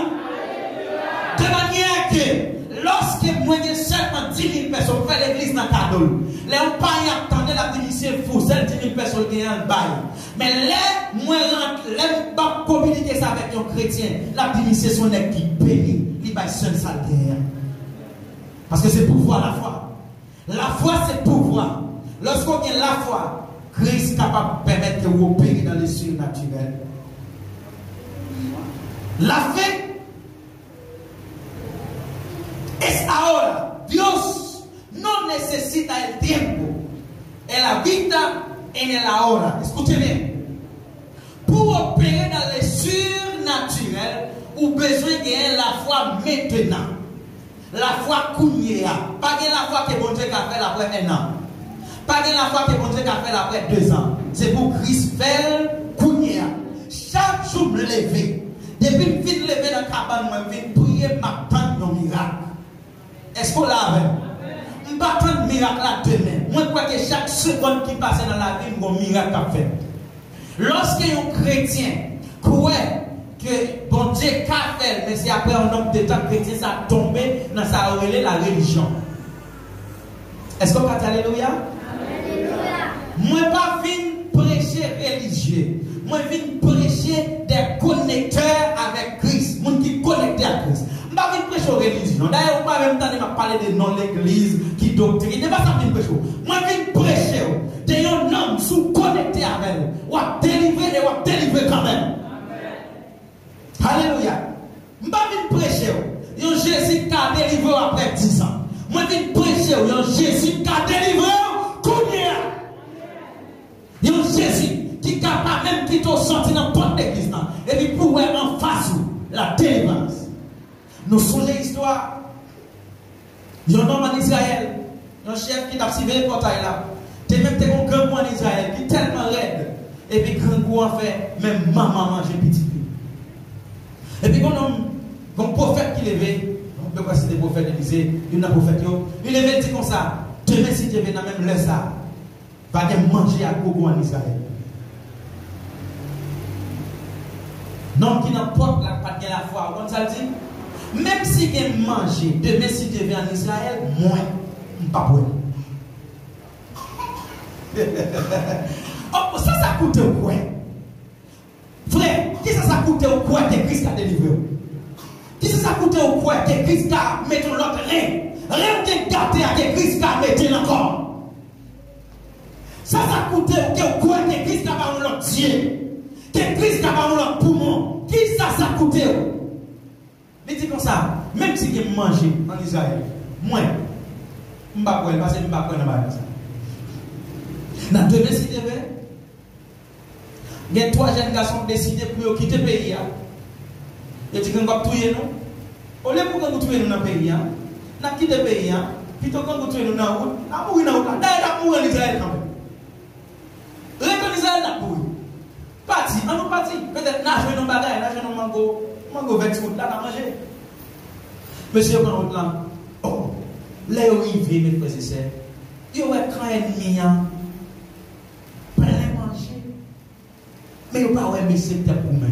De manière que lorsque moi j'ai seulement 10 000 personnes fait l'église dans le cadeau, les gens attendent la division fou, celles 10 000 personnes qui ont un bail. Mais les moi les pas communiquer ça avec un chrétien, la division son qui paye, il va seul salaire. Parce que c'est pouvoir la foi. La foi c'est pouvoir. Lorsqu'on a la foi, Christ est capable de permettre de vous opérer dans les surnaturels. La fe es ahora. Dios no necesita el tiempo. En la vida, en el ahora. Escuchen bien. Pour opérer dans les surnaturels, vous avez besoin de la foi maintenant. La foi kounyea. Pas de la foi que bon Dieu a fait après 1 an. Pas de la foi que bon Dieu a fait après 2 ans. C'est pour Christ faire kounyea. Chaque jour me lever. Depuis que je suis levé dans la cabane, je viens prier, je m'attends un miracle. Est-ce qu'on l'a avec? Je m'attends un miracle là demain. Moi, je crois que chaque seconde qui passe dans la vie, un miracle a fait. Lorsque un chrétien croit que bon Dieu a fait, mais c'est après un nombre de temps chrétien, ça a tombé dans sa relais la religion. Est-ce qu'on peut dire Alléluia? Moi, je ne pas prêcher religieux. Moi, je viens prêcher des connecteurs avec Christ. Moun qui connectent à Christ. Je ne viens pas prêcher aux religions. D'ailleurs, on ne même temps de parler de non l'église qui doctrine. Ce n'est pas ça que je viens prêcher. Moi, je viens prêcher des hommes sous connectés avec eux. Ou à délivrer et ou à délivrer quand même. Alléluia. Je ne viens pas prêcher un Jésus qui a délivré après 10 ans. Moi, je viens prêcher un Jésus qui a délivré combien? Un Jésus qui est capable même qui t'a sorti dans toute l'église et puis pour en face la délivrance. Nous sommes l'histoire. Il y a un homme en Israël, un chef qui t'a suivi le portail là. Tu même un grand goût en Israël qui est tellement raide. Et puis grand goût en fait, même maman mange petit peu. Et puis quand un prophète qui levait, on peut pas citer prophète, il disait, il y a un prophète, il levait dit comme ça, demain si tu viens dans même l'heure ça, va manger à goût en Israël. Non, qui n'importe la pas de la foi, on ça dit, même si tu manges, demain si tu viens en Israël, moins, pas pour oh, ça coûte quoi? Frère, qui ça coûte quoi que Christ a délivré? Qui ça coûte quoi que Christ a mis dans l'autre rien? Rien que gâté à que Christ a mis encore. Ça coûte quoi que Christ a mis dans l'autre Dieu? Que Christ a mis dans l'autre poumon? Qui ça coûte? Il dit comme ça, même si tu manges en Israël, moi, je ne vais pas parce que je ne vais pas dans la dans deux si tu veux, il y a 3 jeunes garçons qui décident pour quitter le pays. Ils disent qu'on va tuer nous. Au lieu pour qu'on tuer nous dans le pays, on a quitté le pays, plutôt qu'on tuer nous dans la route, on a mouru dans la route. D'ailleurs, on a mouru en Israël quand même. Retourne en Israël, on a mouru. Parti, on a parti. Peut-être nager dans le bagage, nager dans le mango vert foot, là, on a mangé. Monsieur, on a route là. Oh, là, où il vit, mes frères et sœurs, il y a un ennemi. Manger. Mais vous pas mais c'est pour moi.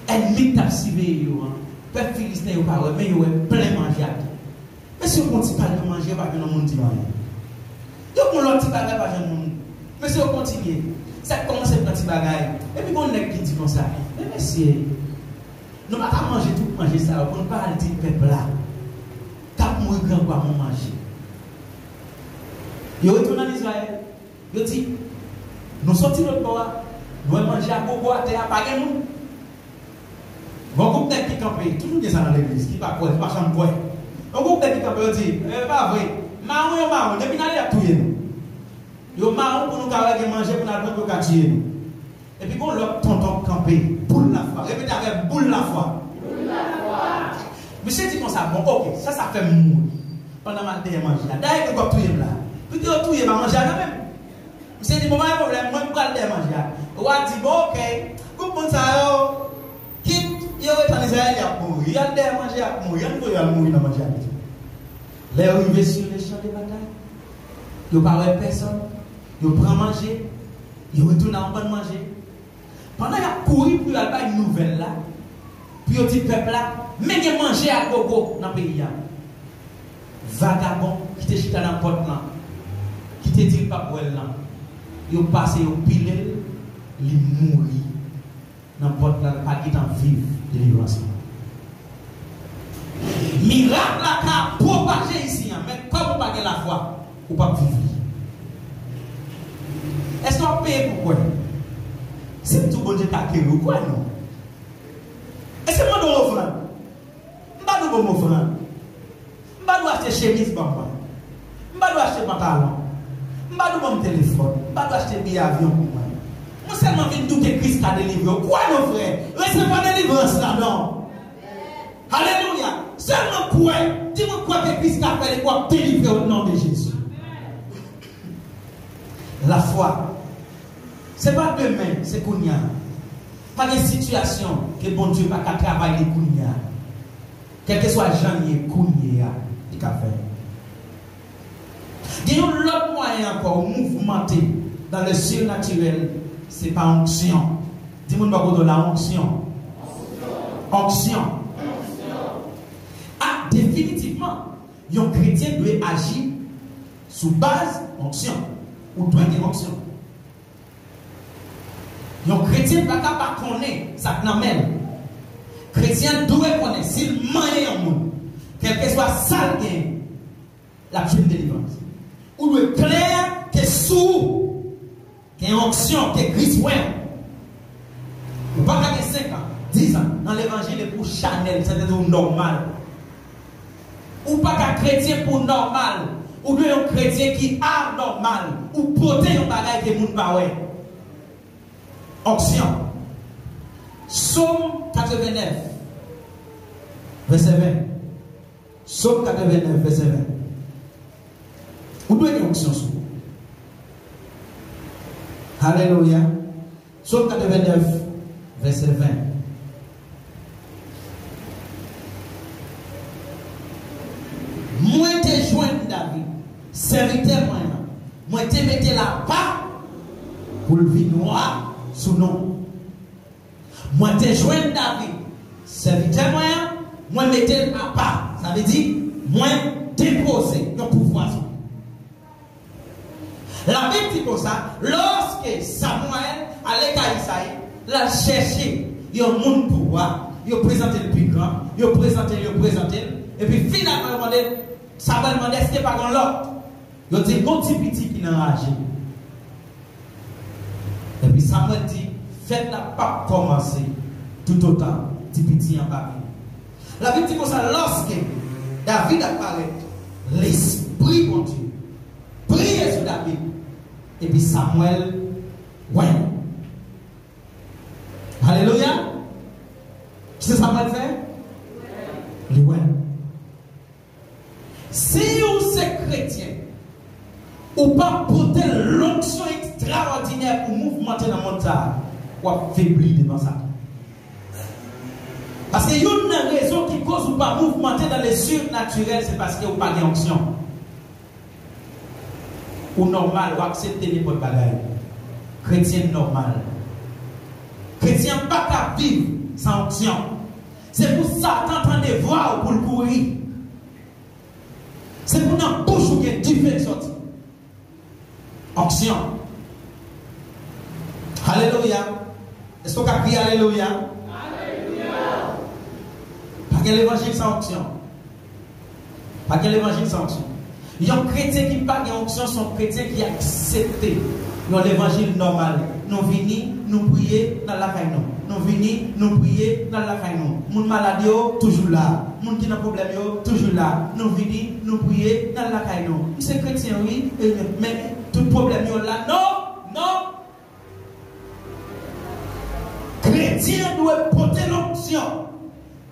Ennemi t'a civé yo. Peuple philistin vous pas mais vous plein manger. Mais si vous continuez pas de manger pas que le monde dit rien. Yo mon l'autre bagage pas jeune monde. Mais si vous continuez, ça commence à petit bagage. Et puis on nèg qui dit comme ça. Mais monsieur, nous pas manger tout manger ça, on pas dire peuple là. Cap mourir grand quoi mon manger. Yo retourne en Israël. Yo dit nous sortis notre bois, nous manger à gogo à terre pas gain nous. Bon groupe qui campé, toujours des ça dans l'église, qui pas quoi, pas chambre quoi. Un groupe qui campé dit, pas vrai. Marron, depuis n'aller à tuer nous. Yo marron pour nous carrer manger pour nous prendre pour tuer nous. Et puis quand l'autre tonton campé, boule la foi. Répétez avec boule la foi. Boule la foi. Monsieur dit comme ça, bon OK, ça fait mourir. Pendant mal de manger. D'ailleurs que tuer là. Puis tu tuer va manger quand même. Monsieur dit bon pas problème, moi je prends le manger. On dit bon OK, pour ça quitte yo est en Israël il a mourir. Il a de manger à mourir, il a mourir dans manger. Les arrivés sur les champs de bataille. Ils ne parlent pas personne. Ils prennent manger. Ils retournent en bonne manger. Pendant qu'ils ont couru pour aller une nouvelle là, puis ils dit peuple là, mais ils manger à gogo dans le pays. Vagabond qui te chita dans la porte là, qui te dit pas pour elle là, ils passent, ils pilent, ils mourent dans la porte là, pas qu'ils en vivent de délivrance. Miracle là qu'a propagé ici, mais comme vous n'avez pas la foi, vous ne pouvez pas vivre. Est-ce qu'on paye pour quoi? C'est tout bon Dieu qui a créé ou quoi non? Est-ce que moi dois offrir? Je ne dois pas m'offrir. Je ne dois acheter chemise pour moi. Je ne dois acheter pantalon. Je ne dois mon téléphone. Je ne dois acheter billet avion pour moi. Moi seulement viens tout que Christ a délivré. Quoi non frère? Restez pas délivrance là non. Alléluia. Seulement quoi? Dis-moi quoi que Christ a fait et quoi délivrer au nom de Jésus. La foi, ce n'est pas demain, c'est Kounia. Pas de situation que bon Dieu va travailler Kounia. Quel que soit Jean-Yé, Kounia, il a fait. Il y a un autre moyen encore, mouvementer dans le surnaturel, ce n'est pas onction. Dis-moi de la onction. Onction. Ah, définitivement, un chrétien doit agir sous base onction. Ou doit avoir onction. Un chrétien ne peut pas connaître ça qui n'amène. Chrétien doit connaître s'il manie un monde, quel que soit ça, la petite délivrance. Ou doit clair que sous qu'il y a une onction, que Christ ouais. Ou pas qu'à 5 ans, 10 ans, dans l'évangile pour Chanel, c'est normal. Ou pas qu'à chrétien pour normal. Ou bien un chrétien qui a normal, ou porter un bagage que moun pa wè. Onction. Psaume 89, verset 20. Psaume 89, verset 20. Ou doit une onction sur vous. Alléluia. Psaume 89, verset 20. Moi te joindre David, serviteur moi te mette la part pour le vin noir sous nom. Moi te joindre David, serviteur moi mette la part. Ça veut dire, moi déposer le pouvoir. La Bible dit comme ça, lorsque Samuel allait à Isaïe, l'a cherché, il y a un monde pouvoir, il a présenté le plus grand, il a présenté, et puis finalement, il a demandé, Samuel demandé, est-ce qu'il n'y a pas dans l'autre? Il a dit, mon petit petit qui n'a enragé. Et puis Samuel dit, faites-la pas commencer tout autant, petit petit en bas. La Bible dit comme ça, lorsque David apparaît, l'Esprit de Dieu priait sur David. Et puis Samuel, ouais. Alléluia. Qu'est-ce que Samuel fait? Oui. Ouais. Si vous êtes chrétien, ou pas porter l'onction extraordinaire pour mouvementer dans le monde, ou affaiblir devant ça. Parce qu'il y a une raison qui cause ou pas mouvementer dans les surnaturels, c'est parce que vous n'avez pas d'onction. Ou normal, ou accepter n'importe quoi. Chrétien normal, Chrétien pas qu'à vivre sans onction. C'est pour ça que tu entends voir pour le courir. C'est pour notre bouche où il y a du fait sortir. Onction. Alléluia. Est-ce qu'on a crié Alléluia? Alléluia. Pas que l'évangile sans onction. Pas que l'évangile sans onction. Il y a un chrétien qui n'a pas d'onction, son chrétien qui a accepté l'évangile normal. Nous venons, nous prions dans la caille. Nous venons, nous prions dans la caille. Mon malade, toujours là. Mon qui a un problème, toujours là. Nous venons, nous prions dans la caille. C'est chrétien, oui, mais tout problème là. Non, non. Chrétien doit porter l'onction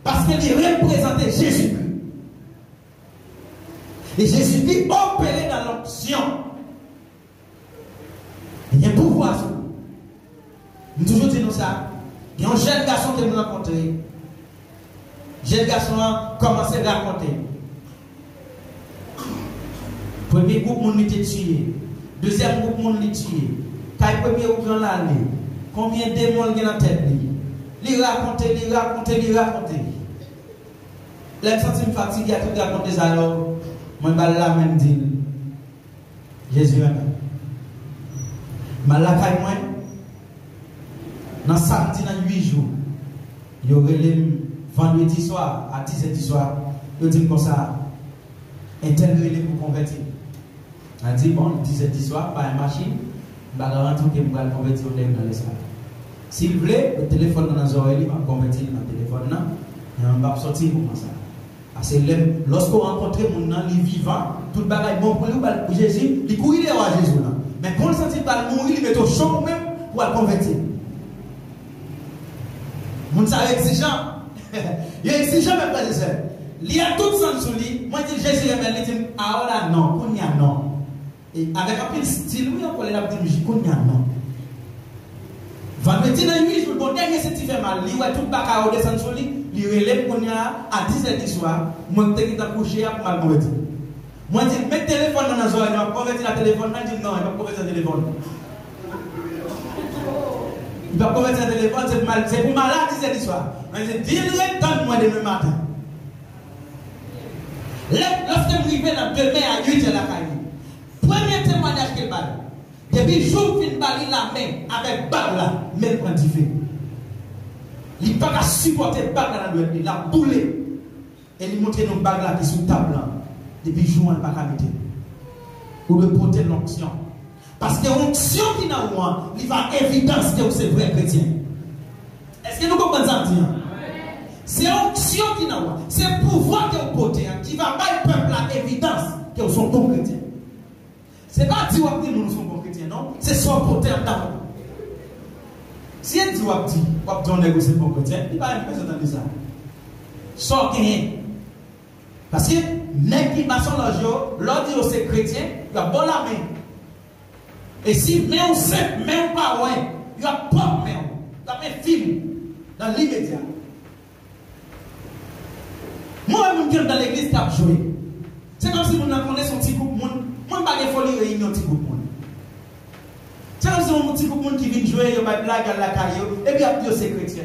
parce qu'il représente Jésus-Christ. Et Jésus-Christ opéré dans l'onction. Il y a un pouvoir sur nous. Nous toujours disons ça. Il y a un jeune garçon que nous rencontré. Jeune garçon a commencé à raconter. Premier groupe, on était tué. Deuxième groupe, on était tué. Quand le premier groupe, on l'a allé. Combien de démons il y a dans la tête? Il raconte. Là, je me fatigué, il a tout raconté alors. Moi, je vais la même dire. Jésus est là. Je vais la caille moi. Dans samedi, dans 8 jours, il y aurait le vendredi soir, à 17h du soir, il dit comme ça, intégrer pour convertir. Il dit, bon, 17h du soir, par une machine, je vais rentrer que je vais convertir dans l'espace. S'il voulait, le téléphone dans les oreilles, il va convertir dans le téléphone, et on va sortir pour ça. Parce que lorsqu'on rencontre mon nom, il est vivant, tout le bagage bon pour lui, pour Jésus, il couille à Jésus. Mais quand il sentit pas mourir, il met au chaud même pour le convertir. Mon ça exigeant. Il est exigeant, mais pas de ça. Il y a tout ça sur lui. Moi, je dis Jésus, il dit, ah voilà, non, qu'on y a non. Et avec un peu de style, oui, on peut dire, qu'on y a non. Vendredi dans 8 jours, bon, dernier c'est fait mal, il va tout le bac descendre sur lui, il relève qu'on y a à 10h du soir, moi je suis couché à mal convertir. Moi je dis, mets le téléphone dans la zone, il va convertir le téléphone, moi je dis non, il va convertir le téléphone. Il va convertir le téléphone, c'est pour malade à 10h du soir. Moi je dis, dis-le, donne-moi demain matin. Lorsque je suis arrivé demain à 8h la caille, premier témoignage qu'il parle. Depuis le jour où il a la main avec bague là, mais il prend du feu. Il n'a pas supporter bague là dans le il a boulé. Et il montre nos bagues là qui sont table là. Depuis le jour où il n'a pas mettre. Pour le porter l'onction. Parce que l'onction qui n'a pas, il va évidence que c'est vrai chrétien. Est-ce que nous comprenons ça? C'est l'onction qui n'a pas. C'est le pouvoir que vous portez qui va mettre le peuple à évidence que vous sont bons chrétiens. Ce n'est pas dire que nous sommes bons chrétiens, non? C'est soit porter en temps. Si elle dit que on négocie bon chrétien, il va pas entendre ça. Soit rien. Parce que, même qui m'a son l'argent, l'ordre dit c'est chrétien, il a bon la main. Et si, mais on sait, même pas loin, il a pas main. La main film, dans l'immédiat. Moi, je suis dans l'église qui a joué. C'est comme si vous connaissez son petit groupe de monde. Moi, je ne vais pas folie réunion petit groupe de monde. C'est comme si un petit groupe de monde qui vient jouer, il y a une blague à la carrière, et puis il y a c'est chrétien.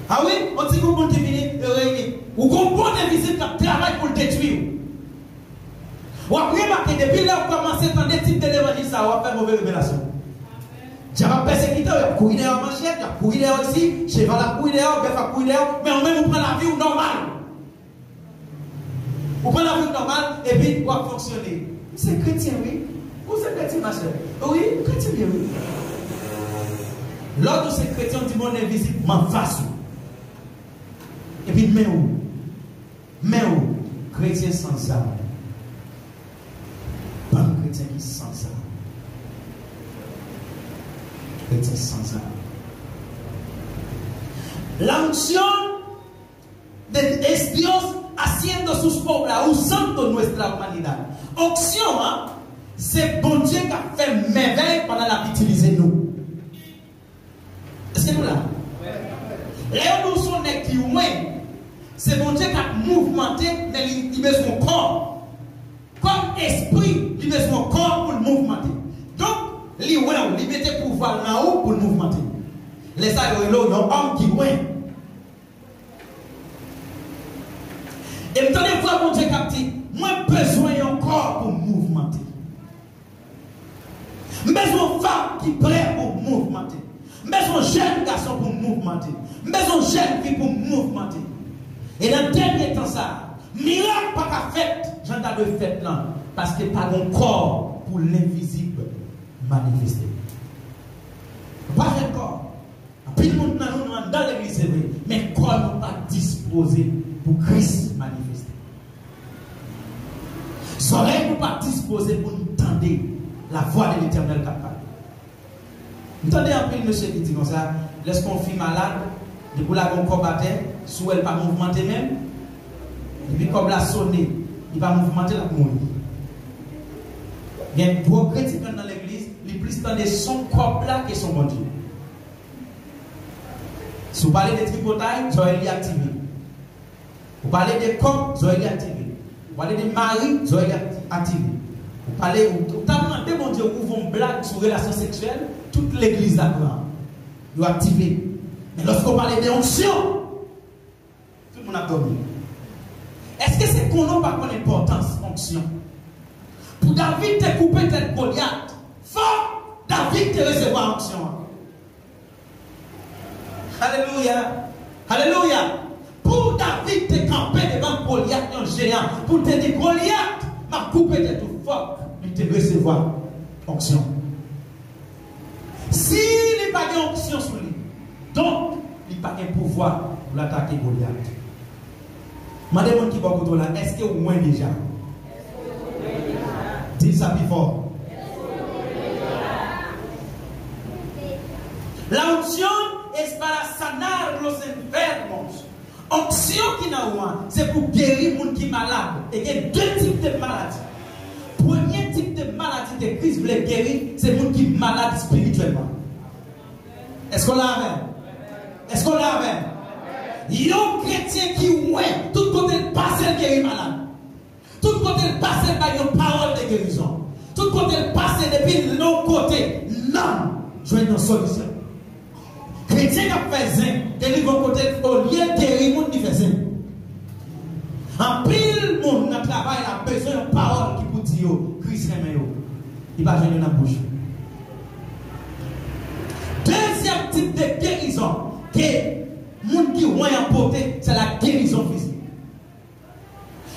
Ah oui, un petit groupe de monde qui vient réunir. Vous comprenez des visites qui travaillent pour le détruire. Vous avez remarqué, depuis là, vous commencez à entendre des types de l'évangile, ça va faire mauvaise révélation. Tu vas persécuter, il y a couillé en manchette, il y a couillé aussi, cheval a couillé, bœuf a couillé, mais en même vous prenez la vie normale. Vous prenez la vie normale et puis vous va fonctionner. C'est chrétien, oui. Vous êtes chrétien, ma soeur. Oui, chrétien, oui. Lors de ces chrétiens, on dit mon invisible, m'en face. Et puis, mais où chrétien sans âme. Pas un chrétien qui sans âme. Chrétien sans âme. La unción es Dios haciendo sus obras, usando nuestra humanidad. Onction, hein, c'est bon Dieu qui a fait merveille pendant la utiliser nous. Est-ce que nous là? Là où nous sommes qui loin, c'est bon Dieu qui a mouvementé, mais il met son corps. Comme esprit, il met son corps pour le mouvementer. Donc, il met pouvoir là-haut pour le mouvementer. Les ça, il y a un homme qui loin. Et me tenez voir mon Dieu capté. Moi, besoin d'un corps pour mouvementer. Besoin de femme qui prête pour mouvementer. Besoin de jeune garçon pour mouvementer. Besoin de jeune fille pour mouvementer. Et dans le dernier temps, ça, miracle pas qu'à fait, j'en ai de fait là. Parce que pas un corps pour l'invisible manifester. Pas un corps. Puis le monde dans l'église, c'est vrai. Mais le corps n'est pas disposé pour Christ manifester. Son oreille n'est pas disposé pour nous entendre la voix de l'Éternel qui parle. Vous entendez un peu le monsieur qui dit comme ça, lorsqu'on fille malade, depuis la qu'on combattre, sous elle pas mouvementer même, et puis comme la sonné, il va mouvementer la mouille. Il y a un gros chrétien dans l'église, il plus tendre son corps là que son bon Dieu. Si vous parlez de tripotailles, vous allez activé. Vous parlez de corps, vous allez activé. Vous parlez de mari, vous allez activé. Vous parlez, vous demandez, mon Dieu, où vont blagues sur relation sexuelle, toute l'église là-dedans. Vous activé. Mais lorsqu'on parle d'onction, tout le monde a dormi. Est-ce que c'est qu'on n'a pas l'importance d'onction? Pour David te couper tête Goliath, faut David te recevoir onction. Alléluia. Alléluia. Pour David te camper devant Goliath, un géant, pour te dire Goliath, m'a coupé tête tout fort, il te recevoir onction. Si il n'y a pas d'onction sur lui, donc il n'y a pas de pouvoir pour l'attaquer Goliath. Je me demande qui va vous là, est-ce que vous êtes déjà? Dis ça plus fort. La onction est para sanar los enfermos. Onction qui n'a pas, c'est pour guérir les gens qui sont malades. Et il y a deux types de maladies. Premier type de maladie que Christ voulait guérir, c'est les gens qui sont malades spirituellement. Est-ce qu'on l'a avec? Est-ce qu'on l'a avec? Il y a un chrétien qui, ouais, tout côté le passé, il guérit malade. Tout côté le passé, il y a une parole de guérison. Tout côté le passé, depuis l'autre côté, non, je vais une solution. Chrétien qui a fait zin, délivre côté, au lieu de guérir, le monde qui fait zin. En pile, le monde dans le travail a besoin de parole qui peut dire, Christ aime. Il va venir dans la bouche. Deuxième type de guérison, que les gens qui ont emporté, c'est la guérison physique.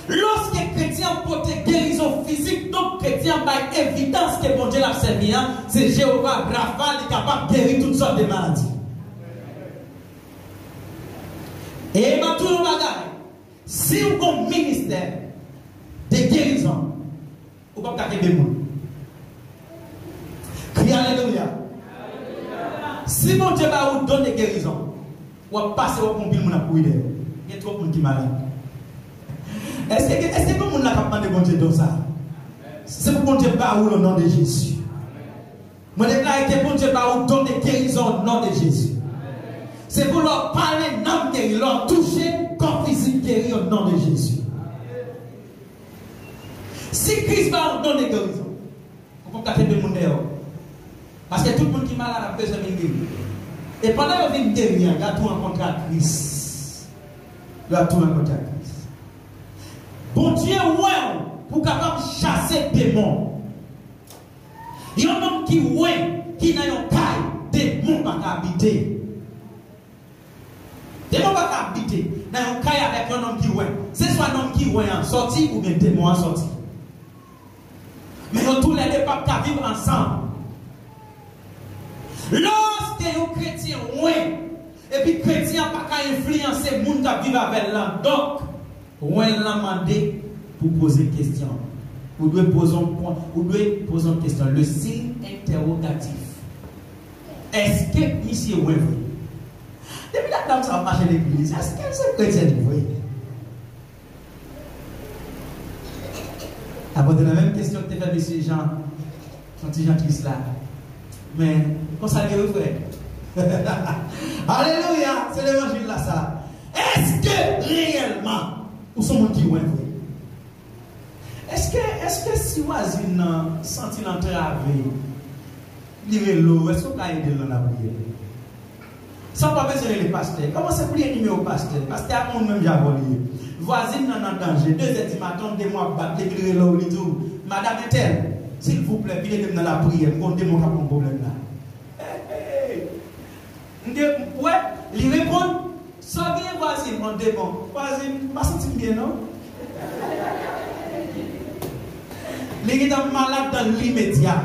Lorsque les chrétiens portent guérison physique, donc les chrétiens ont évidence que bon Dieu l'a servi, c'est Jéhovah Rapha qui est capable de guérir toutes sortes de maladies. Et dans tout le bagage, si vous avez un ministère de guérison, vous ne pouvez pas garder des gens. Criez Alléluia. Si mon Dieu va vous donner guérison, vous allez passer au combien de gens pour aider. Il y a trop de gens qui sont malades. Est-ce que tout le monde n'a pas demandé bon Dieu dans ça? C'est pour bon Dieu par où le nom de Jésus. Moi, je déclare que bon Dieu par où donner guérison au nom de Jésus. C'est pour leur parler, nom guéri, leur toucher, corps physique guéri au nom de Jésus. Si Christ va vous donner guérison, vous pouvez faire des monde dehors. Parce que tout le monde qui est malade a besoin de guérir. Et pendant que vous venez guérir, il y a tout rencontré à Christ. Il y a tout rencontré à Christ. Bon Dieu, ouais, pour capable chasser des démons. Il y a un homme qui ouais, qui n'a pas des démons pas habiter. Des démons pas habiter. Dans un cas avec un homme qui ouais. C'est soit un homme qui ouais en sorti ou bien démon en sorti. Mais tous les deux pas vivre ensemble. Lorsque les chrétiens ouais, et puis les chrétiens pas influencer les gens qui vivent avec l'âme. Donc, ouais, l'a demandé pour poser une question. Vous devez poser un point, vous devez poser une question. Le signe interrogatif. Est-ce que ici est vrai? Depuis la dame, ça va marcher l'église. Est-ce qu'elle se chrétienne? Oui. Après, la même question que tu as fait, M. Jean, son petit Jean-Christ là. Mais, comment ça dit, frère? Alléluia, c'est l'évangile là, ça. Est-ce que réellement, où sont les gens qui ont vrai? Est-ce que si voisine senti l'entravé, livrer l'eau, est-ce qu'on peut aider dans la prière? Sans pas besoin de les pasteurs. Comment c'est pour les numéros pasteur? Pasteur, à mon même j'avais. Voisine dans un danger. 2h du matin, des mois battre, l'écrire là où il dit, Madame Etel, s'il vous plaît, puis il est dans la prière, comptez mon problème là. Ouais, il répond, sans bien voisine, on dit bon, voisine, pas senti bien, non? Il est malade dans l'immédiat.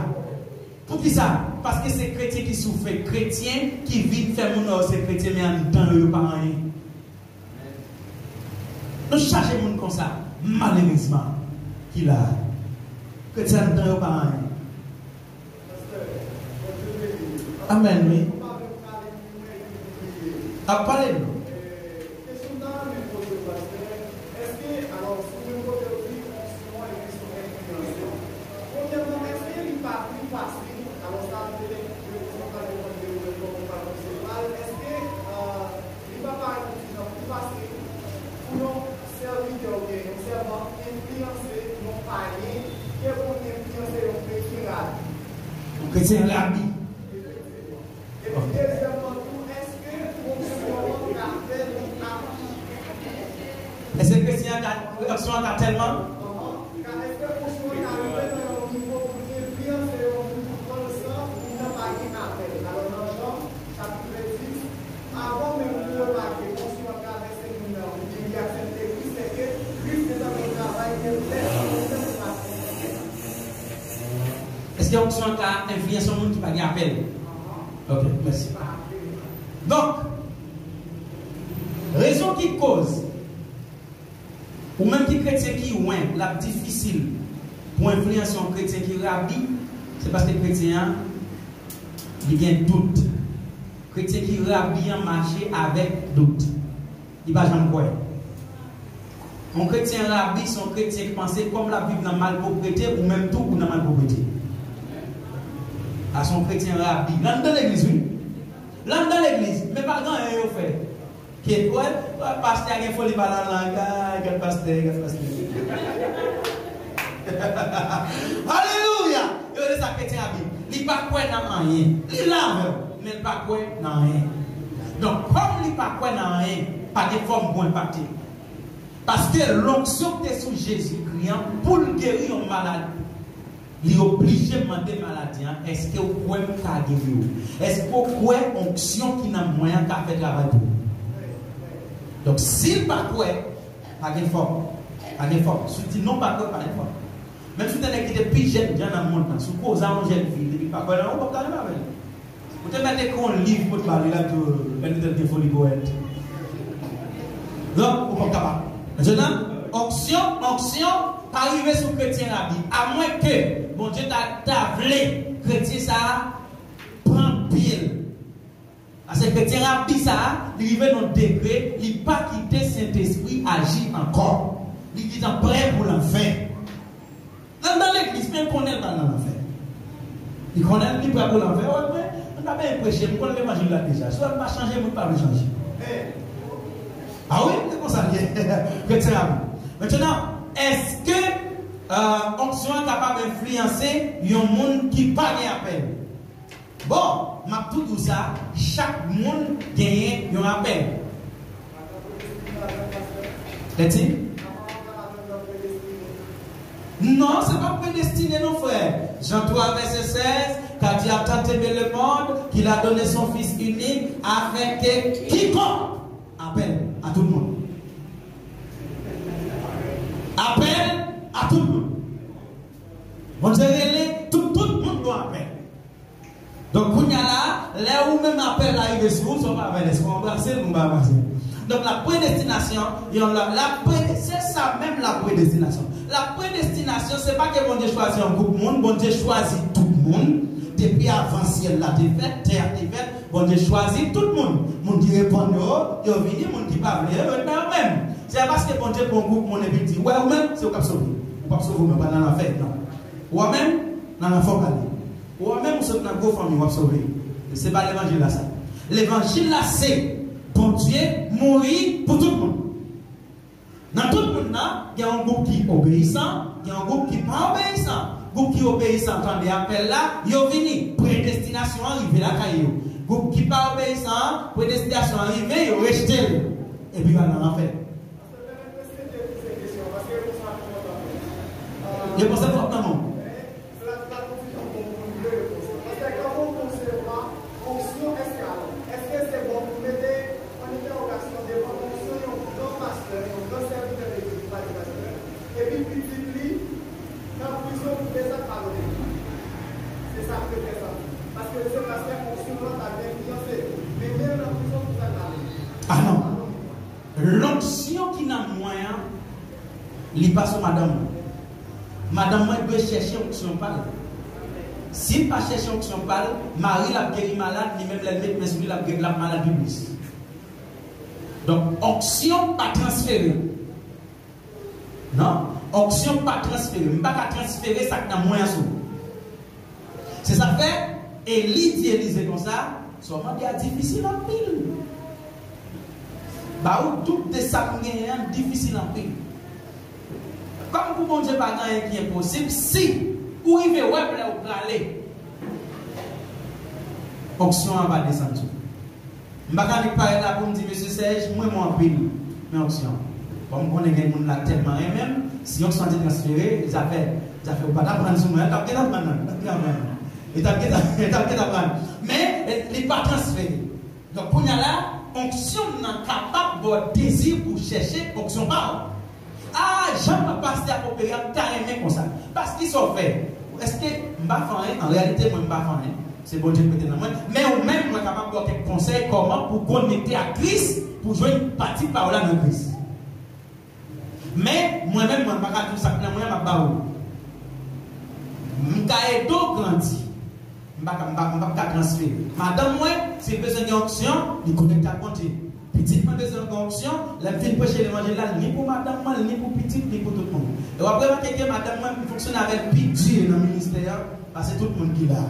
Pour qui ça? Parce que c'est chrétien qui souffrent, chrétien qui vit faire mon or, c'est chrétien, mais en temps, il n'y a pas rien. Nous cherchons les gens comme ça, malheureusement, qu'il a. Chrétien, en temps, il n'y a pas rien. Amen, oui. À parler, non? Chrétien rabbi. Est-ce que chrétien a réaction à tellement? Est-ce qu'il y a une option qui a influencé le monde qui va gagner appel? Ok, merci. Donc, raison qui cause, ou même qui chrétien qui ouin, la difficile pour influencer un chrétien qui rabbi, c'est parce que le chrétien, il y a un doute. Le chrétien qui rabbi en marché avec doute. Il va jamais croire. Un chrétien rabbi, c'est un chrétien qui pense comme la Bible dans mal propriété ou même tout ou dans mal propriété. À son chrétien rabbi. Là dans l'église, oui. Là dans l'église, mais pas grand rien au fait. Qui est quoi? Pasteur, il faut les parler en langue. Quel pasteur, quel pasteur. Alléluia! Il y a des chrétiens rabbi. Il n'est pas quoi dans rien. Il lave, mais il n'est pas quoi dans rien. Donc, comme il n'est pas quoi dans rien, pas de forme pour impacter. Parce que l'onction qui est sous Jésus-Christ, pour le guérir en maladie, il est obligé de demander maladie. Est-ce que vous pouvez me guérir? Est-ce que vous pouvez onction qui n'a moyen de faire travail pour vous? Donc, s'il pas quoi, pas de forme. Pas de forme. Si tu dis non, pas quoi, pas de forme. Même si tu es qui est plus jeune, il y a un monde, si tu as un jeune fille, il n'y a pas quoi, on va pas parler. Vous te mettez qu'on livre pour parler là, tu es folie poète. Donc, vous ne pas. Maintenant, onction, pas arriver sur chrétien rabbi. À moins que, bon Dieu t'a voulu, chrétien ça, prend pile. Parce que chrétien rabbi ça, il arrive dans le degré, il n'a pas quitté Saint-Esprit, agir encore. Il est prêt pour l'enfer. Dans l'église, même qu'on est dans l'enfer. Il connaît, il est prêt pour l'enfer. On n'a pas prêché, on connaît l'évangile là déjà. Soit on va changer, on ne va pas changer. Ah oui, c'est comme ça. Chrétien rabbi. Maintenant, est-ce que onction est capable d'influencer un monde qui n'a pas appel? Bon, m'a tout ça, chaque monde gagne un appel. Est-il? Non, ce n'est pas prédestiné, non, frère. Jean 3, verset 16, car Dieu a tant aimé le monde qu'il a donné son Fils unique afin que quiconque appelle à tout le monde. Appelle à tout le monde. On dirait tout le monde doit appeler. Donc, quand il y a là, là où même appel arrive sur vous, on va avec les embrasser, on va embrasser. Donc, la prédestination, c'est ça même la prédestination. La prédestination, ce n'est pas que bon Dieu choisit un groupe de monde, bon Dieu choisit tout le monde. Depuis avant ciel la défaite, terre défaite, bon Dieu choisit tout le monde. Mon Dieu répond, il vient, mon Dieu pas venir, même. C'est parce que bon Dieu pour un groupe de monde et dit, ouais, ou même, c'est au cap sauver. Ou pas sauver, mais pas dans la fête, non. Ou même, dans la forme aller. Ou même, vous êtes dans la grosse famille, vous sauver. Ce n'est pas l'évangile là, ça. L'évangile là, c'est, bon Dieu mourir pour tout le monde. Dans tout le monde là, il y a un groupe qui est obéissant, il y a un groupe qui n'est pas obéissant. Groupe qui obéissant, quand les appels là, ils ont venu. Prédestination arrive là, caillou. Groupe qui pas obéissant, prédestination arrivée, ils rejetent. Et puis, on en fait. Je pense que c'est non. Ah non. L'onction qui n'a moyen, il passe au madame. Madame, moi, doit chercher onction pâle. S'il ne pas chercher onction pâle, Marie l'a guéri malade, lui-même l'a mis, mais lui l'a guéri la malade du bus. Donc, onction pas transférée. Non? Onction pas transférée. Je ne peux pas transférer ça qui n'a moyen. C'est ça fait, Élie dit Élisée comme ça, seulement il y a difficile en pile. Bah, où tout de ça est difficile en pile. Comme pour mon Dieu, pas rien qui est possible, si vous arrivez ouais, vous aller, onction va descendre. Je ne vais pas parler là pour me dire, monsieur Serge, moi, en pile, mais onction. Comme on est des gens là tellement et même, si on se sent transféré, ils ont pas d'apprendre sur moi, ils ont pas d'apprendre. Mais ils ne pas transféré. Donc, pour y aller là, onction n'est capable de désir pour chercher onction pas. Ah, j'aime pas passer à coopérer carrément comme ça. Parce qu'ils sont faits. Est-ce que en réalité, moi, je ne pas faire. C'est bon Dieu peut-être dans moi. Mais au même, je suis capable de donner quelques conseils comment pour connecter à Christ, pour jouer une partie par là dans Christ. Mais moi-même, je ne suis pas tout ça. Moi, je ne suis pas. Je suis grandi. Je ne suis pas transférer. Madame, moi, si vous avez besoin d'onction, il connecte à Dieu. Petit peu besoin d'onction, la vie prêcher l'évangile là, ni pour madame, ni pour petit, ni pour tout le monde. Et après, quelqu'un, madame, moi, fonctionne avec Dieu dans le ministère, parce que tout le monde qui est là.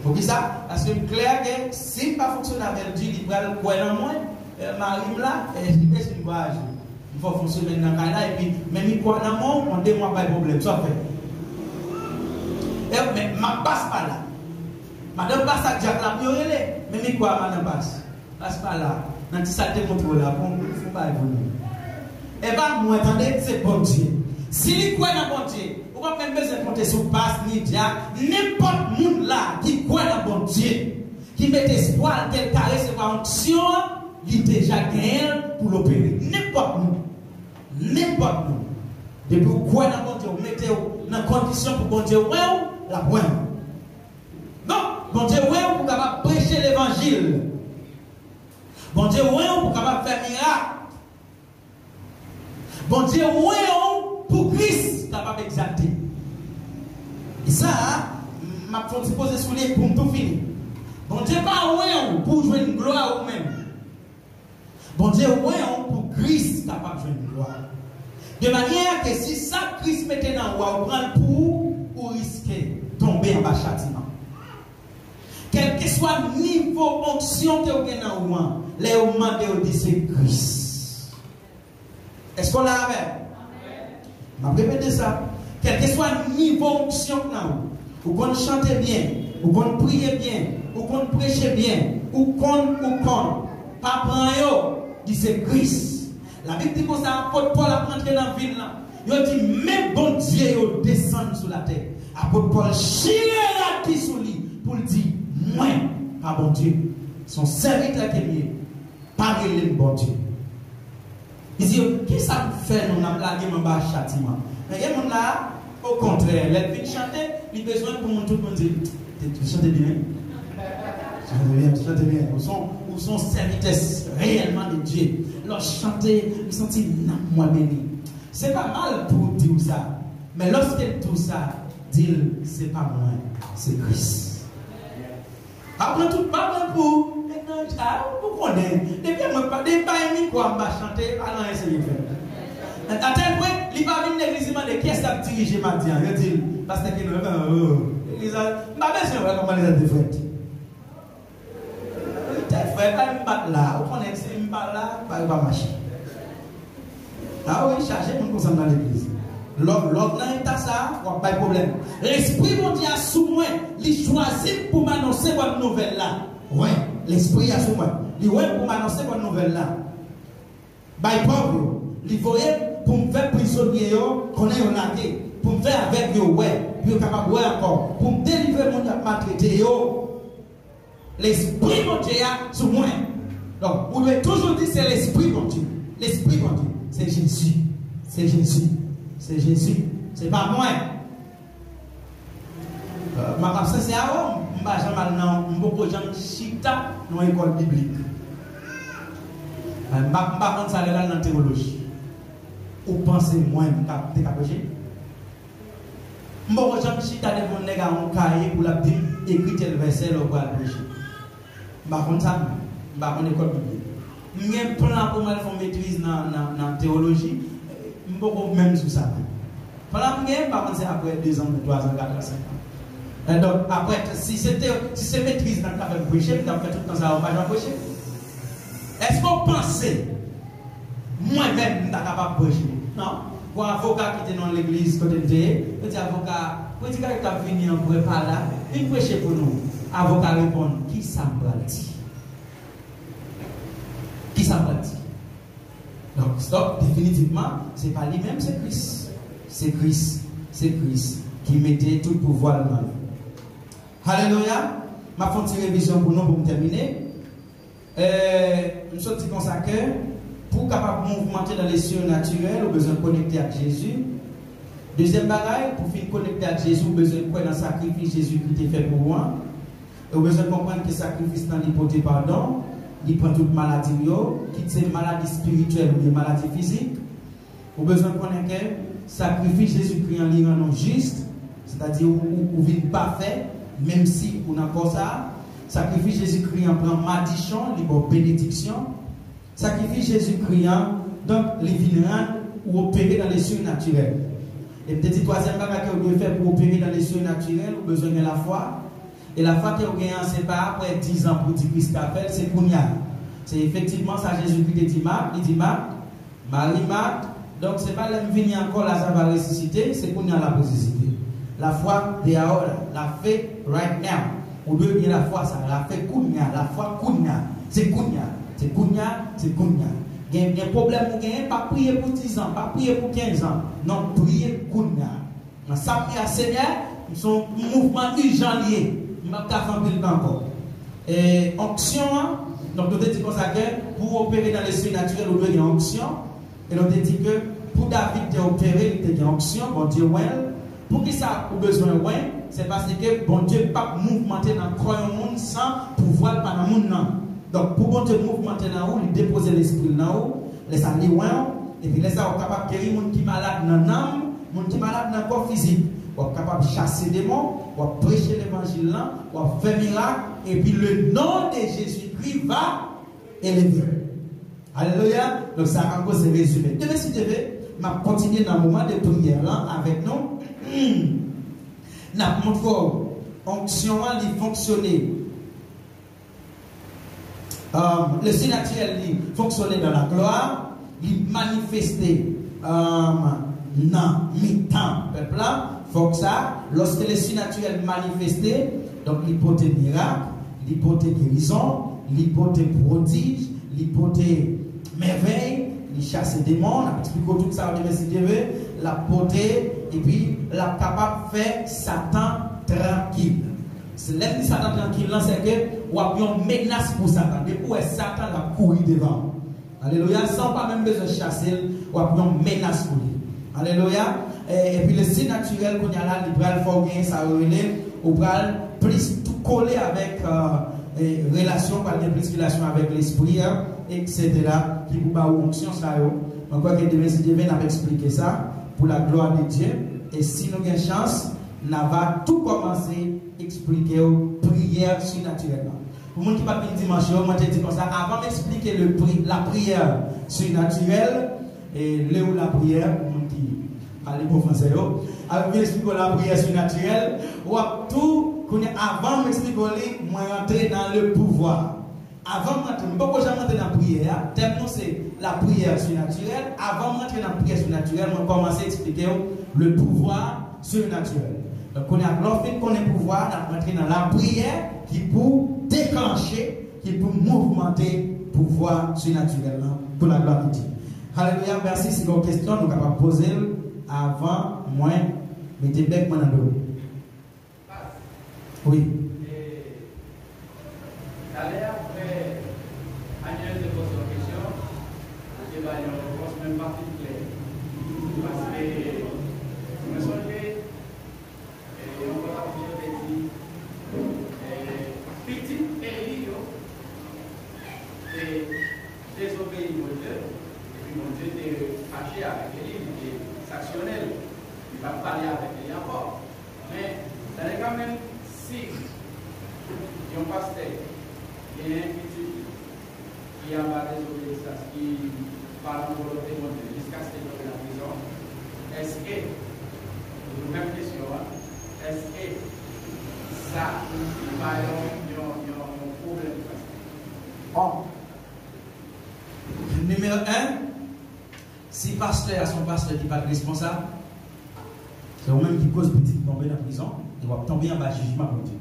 Faut que ça, parce que clair que si pas fonctionner avec Dieu, il va le quoi dans moi, Marie là, et il faut fonctionner dans le cas là, et puis, même il croit dans moi, on ne demande pas de problème, ça fait. Mais ma passe pas là. Madame passe à Jack là, mais il croit madame passe. Passe pas là. Dans ça te montre là, pour ne faut pas évoluer. Et bien, moi, attendez, c'est bon Dieu. Si il croit dans bon Dieu, on va même besoin de compter sur passe, ni Jack, n'importe monde là qui croit dans bon Dieu, qui met espoir, tel carré, c'est pas onction, il est déjà gagné pour l'opérer. N'importe nous. N'importe nous. Depuis vous croyez dans bon Dieu, vous mettez dans condition pour bon Dieu, la bonne. Non, bon Dieu, vous capable de prêcher l'évangile. Bon Dieu, vous capable de faire miracle. Bon Dieu, pour Christ, capable d'exalter. Et ça, je vais poser sur les pour tout finir. Bon Dieu, pas pour jouer une gloire à vous-même. Bon Dieu, pour Christ, capable de jouer une gloire. De manière que si ça Christ mettait dans vous, vous pour risquer de tomber en bas châtiment. Quel que soit le niveau d'onction que vous avez dans vous, les demandez au dit c'est Christ. Est-ce qu'on l'a avec? Je vais répéter ça. Quel que soit le niveau d'onction que vous pouvez chanter bien, vous pouvez prier bien, vous pouvez prêcher bien, vous pouvez pas prendre, dit c'est Christ. La Bible dit que ça, apôtre Paul a rentré dans la ville là. Il a dit, même bon Dieu, il descend sur la terre. Apôtre Paul chie la qui sur lui pour le dire, moi, pas bon Dieu. Son serviteur qui est mieux, pas le bon Dieu. Il dit, qui ça fait nous avons blagué mon bas châtiment? Mais il y a des gens là, au contraire, les filles chanter, il a besoin pour tout le monde dire, tu chantes bien. Chantez bien. Où sont serviteurs réellement de Dieu. Leur chanter, ils sont moi béni. C'est pas mal pour dire ça. Mais lorsqu'elle tout ça, dit c'est pas moi, c'est Christ. Après tout, pas pour. Vous connaissez. Depuis moi, pas des bains, quoi, m'a chanté, allons essayer de faire. À tel point, il va venir l'église et demander qui est-ce qui a dirigé ma diane. Il dit, parce que l'église a. Ma belle, c'est vrai comment les a défaites. Frère, quand il bat là, vous connaissez, il bat là, il va marcher. Ah oui, chargez mon concerne dans l'église. L'autre dans l'état ça, pas de problème. L'esprit mon Dieu a sous moi, il choisit pour m'annoncer bonne nouvelle là. Ouais, l'esprit a sous moi. Il ouais pour m'annoncer bonne nouvelle là. By pauvre, il voyait pour me faire prisonnier qu'on est lagué, pour me faire avec yo ouais, puis capable ouais encore, pour me délivrer mon maltraité yo. L'esprit mon Dieu a sous moi. Donc, vous devez toujours dire c'est l'esprit mon Dieu. L'esprit mon Dieu, c'est Jésus. C'est Jésus. C'est Jésus. C'est pas moi. Ma capsule c'est à vous. Je ne vais pas beaucoup de gens chita dans l'école biblique. Je ne vais pas ça dans la théologie. Vous pensez moi je suis capable. Beaucoup de gens chita devant les gars en cahier pour la Bible écrire tel verset pour la prêcher. Je ne vais pas ça. Je ne vais pas l'école biblique. Je plan pour faire maîtrise dans la théologie. Je ne vais pas même sur ça. Pendant que je ne vais pas après 2 ans, 3 ans, 4 ans, 5 ans. Et donc, après, si c'est maîtrise dans le café prêcher, vous avez fait tout le temps ça, on va pas prêcher. Est-ce qu'on pensait, moi-même, je suis capable de prêcher? Non. Pour un avocat qui était dans l'église, côté de petit avocat, petit gars qui est venu pour parler là, il prêcher pour nous. Avocat répond, qui ça me dit? Qui ça me dit? Donc, stop, définitivement, ce n'est pas lui-même, c'est Christ. C'est Christ. C'est Christ qui mettait tout le pouvoir dans nous. Alléluia. Ma font une révision pour nous pour terminer. Nous sommes dit comme ça que pour capable mouvementer dans les cieux naturels, on besoin de connecter avec Jésus. Deuxième bagaille, pour finir connecter avec Jésus, on besoin de croire dans le sacrifice Jésus qui était fait pour moi. On besoin de comprendre que le sacrifice dans l'hypothèse pardon, il prend toute maladie, quitte ces maladies spirituelles ou des maladies physiques. On besoin de connaître que le sacrifice Jésus-Christ en lui rend juste, c'est-à-dire ou vit parfait, même si on a encore ça. Sacrifice Jésus-Christ en prend malédiction, il bon bénédiction. Sacrifice Jésus-Christ, donc les vignerons ou opérer dans les cieux naturels. Et peut-être le troisième bagage que vous devez faire pour opérer dans les cieux naturels, vous avez besoin de la foi. Et la foi que vous gagnez, ce n'est pas après 10 ans pour dire Christ appelle, c'est Kounia. C'est effectivement ça Jésus-Christ dit Marc, il dit Marc, Marie Marc. Donc ce n'est pas l'homme venu encore là, ça va ressusciter, c'est Kounia la ressuscité. La foi de ahora, la fait right now. Ou deux bien la foi, ça, la fait Kounia, la foi Kounia. C'est Kounia, c'est Kounia, c'est Kounia. Il y a un problème, pas prier pour 10 ans, pas prier pour 15 ans. Non, prier Kounia. Dans ça, Seigneur, son mouvement urgent lié. Je ne vais pas faire encore. Et onction, donc nous dit comme ça que pour opérer dans les cieux naturels, on doit y avoir onction. Et nous dit que pour David de opérer, il y a onction, bon Dieu, ouais. Pour qui ça a besoin, ouais, c'est parce que bon Dieu ne peut pas mouvementer dans le corps du monde sans pouvoir pas dans le monde. Donc pour bon Dieu mouvementer dans où, il dépose l'esprit dans où, laisse aller loin, et puis laisse ça capable de guérir les gens qui sont malades dans l'âme, les gens qui sont malades dans le corps physique. On est capable de chasser des démons, on va prêcher l'évangile, on va faire miracle, et puis le nom de Jésus-Christ va élever. Alléluia. Donc ça a encore ce résumé. Demain, si je vais, je vais continuer dans le moment de prière là avec nous. Nous montrons onction qui fonctionner. Le ciel naturel fonctionnait dans la gloire, il manifestait dans mi-temps peuple là. Faut que ça, lorsque le ciel naturel manifestait, donc l'hypothèse miracle, l'hypothèse guérison, l'hypothèse prodige, l'hypothèse merveille, il chasse des démons, on a expliqué tout ça au début de la portée, et puis la capable de faire Satan tranquille. C'est l'aime de Satan tranquille, c'est que on a une menace pour Satan. Depuis où Satan a couru devant. Alléluia, sans pas même besoin de chasser, on a une menace pour lui. Alléluia. Et puis le signe naturel qu'on a là, il va faire ça on va plus tout coller avec relation, plus relation avec l'esprit, etc. Qui vous bat onction ça. Donc, quoi que demain, si Dieu vient expliquer ça pour la gloire de Dieu. Et si nous avons une chance, nous va tout commencer à expliquer prière surnaturellement. Pour les gens qui ne sont pas dimanche, moi je dis comme ça, avant d'expliquer la prière surnaturelle, et là où la prière, pour les gens qui parlent bon français, avant d'expliquer la prière surnaturelle, tout, avant d'expliquer, moi entrer dans le pouvoir. Avant de rentrer, beaucoup de gens rentrent dans la prière, tellement c'est la prière surnaturelle. Avant de rentrer dans la prière surnaturelle, je commence à expliquer le pouvoir surnaturel. Donc, lorsqu'on connaît le pouvoir, on entre dans la prière qui peut déclencher, qui peut mouvementer le pouvoir surnaturel pour la gloire de Dieu. Alléluia, merci. Si vous avez une question, nous sommes capables de poser avant, moi, mettez bec dans l'eau. Oui. D'aller après, Agnès de poser une question, je vais une réponse même particulière. Parce que, je me souviens, on va vous dire, petit Élie, désobéit mon Dieu, et puis mon Dieu était fâché avec Élie, il était sanctionnel, il va parler avec Élie encore. Mais, ça est quand même, si, il y a un pasteur, il y a un petit qui a ma désobéissance, qui parle en volonté de Dieu jusqu'à ce qu'il soit dans la prison, est-ce que, même question, est-ce que ça va y avoir un problème? Oh. Numéro 1, si pasteur a son pasteur qui n'est pas responsable, c'est au même qui cause petit tomber dans la prison, il va tomber en bas jugement pour Dieu.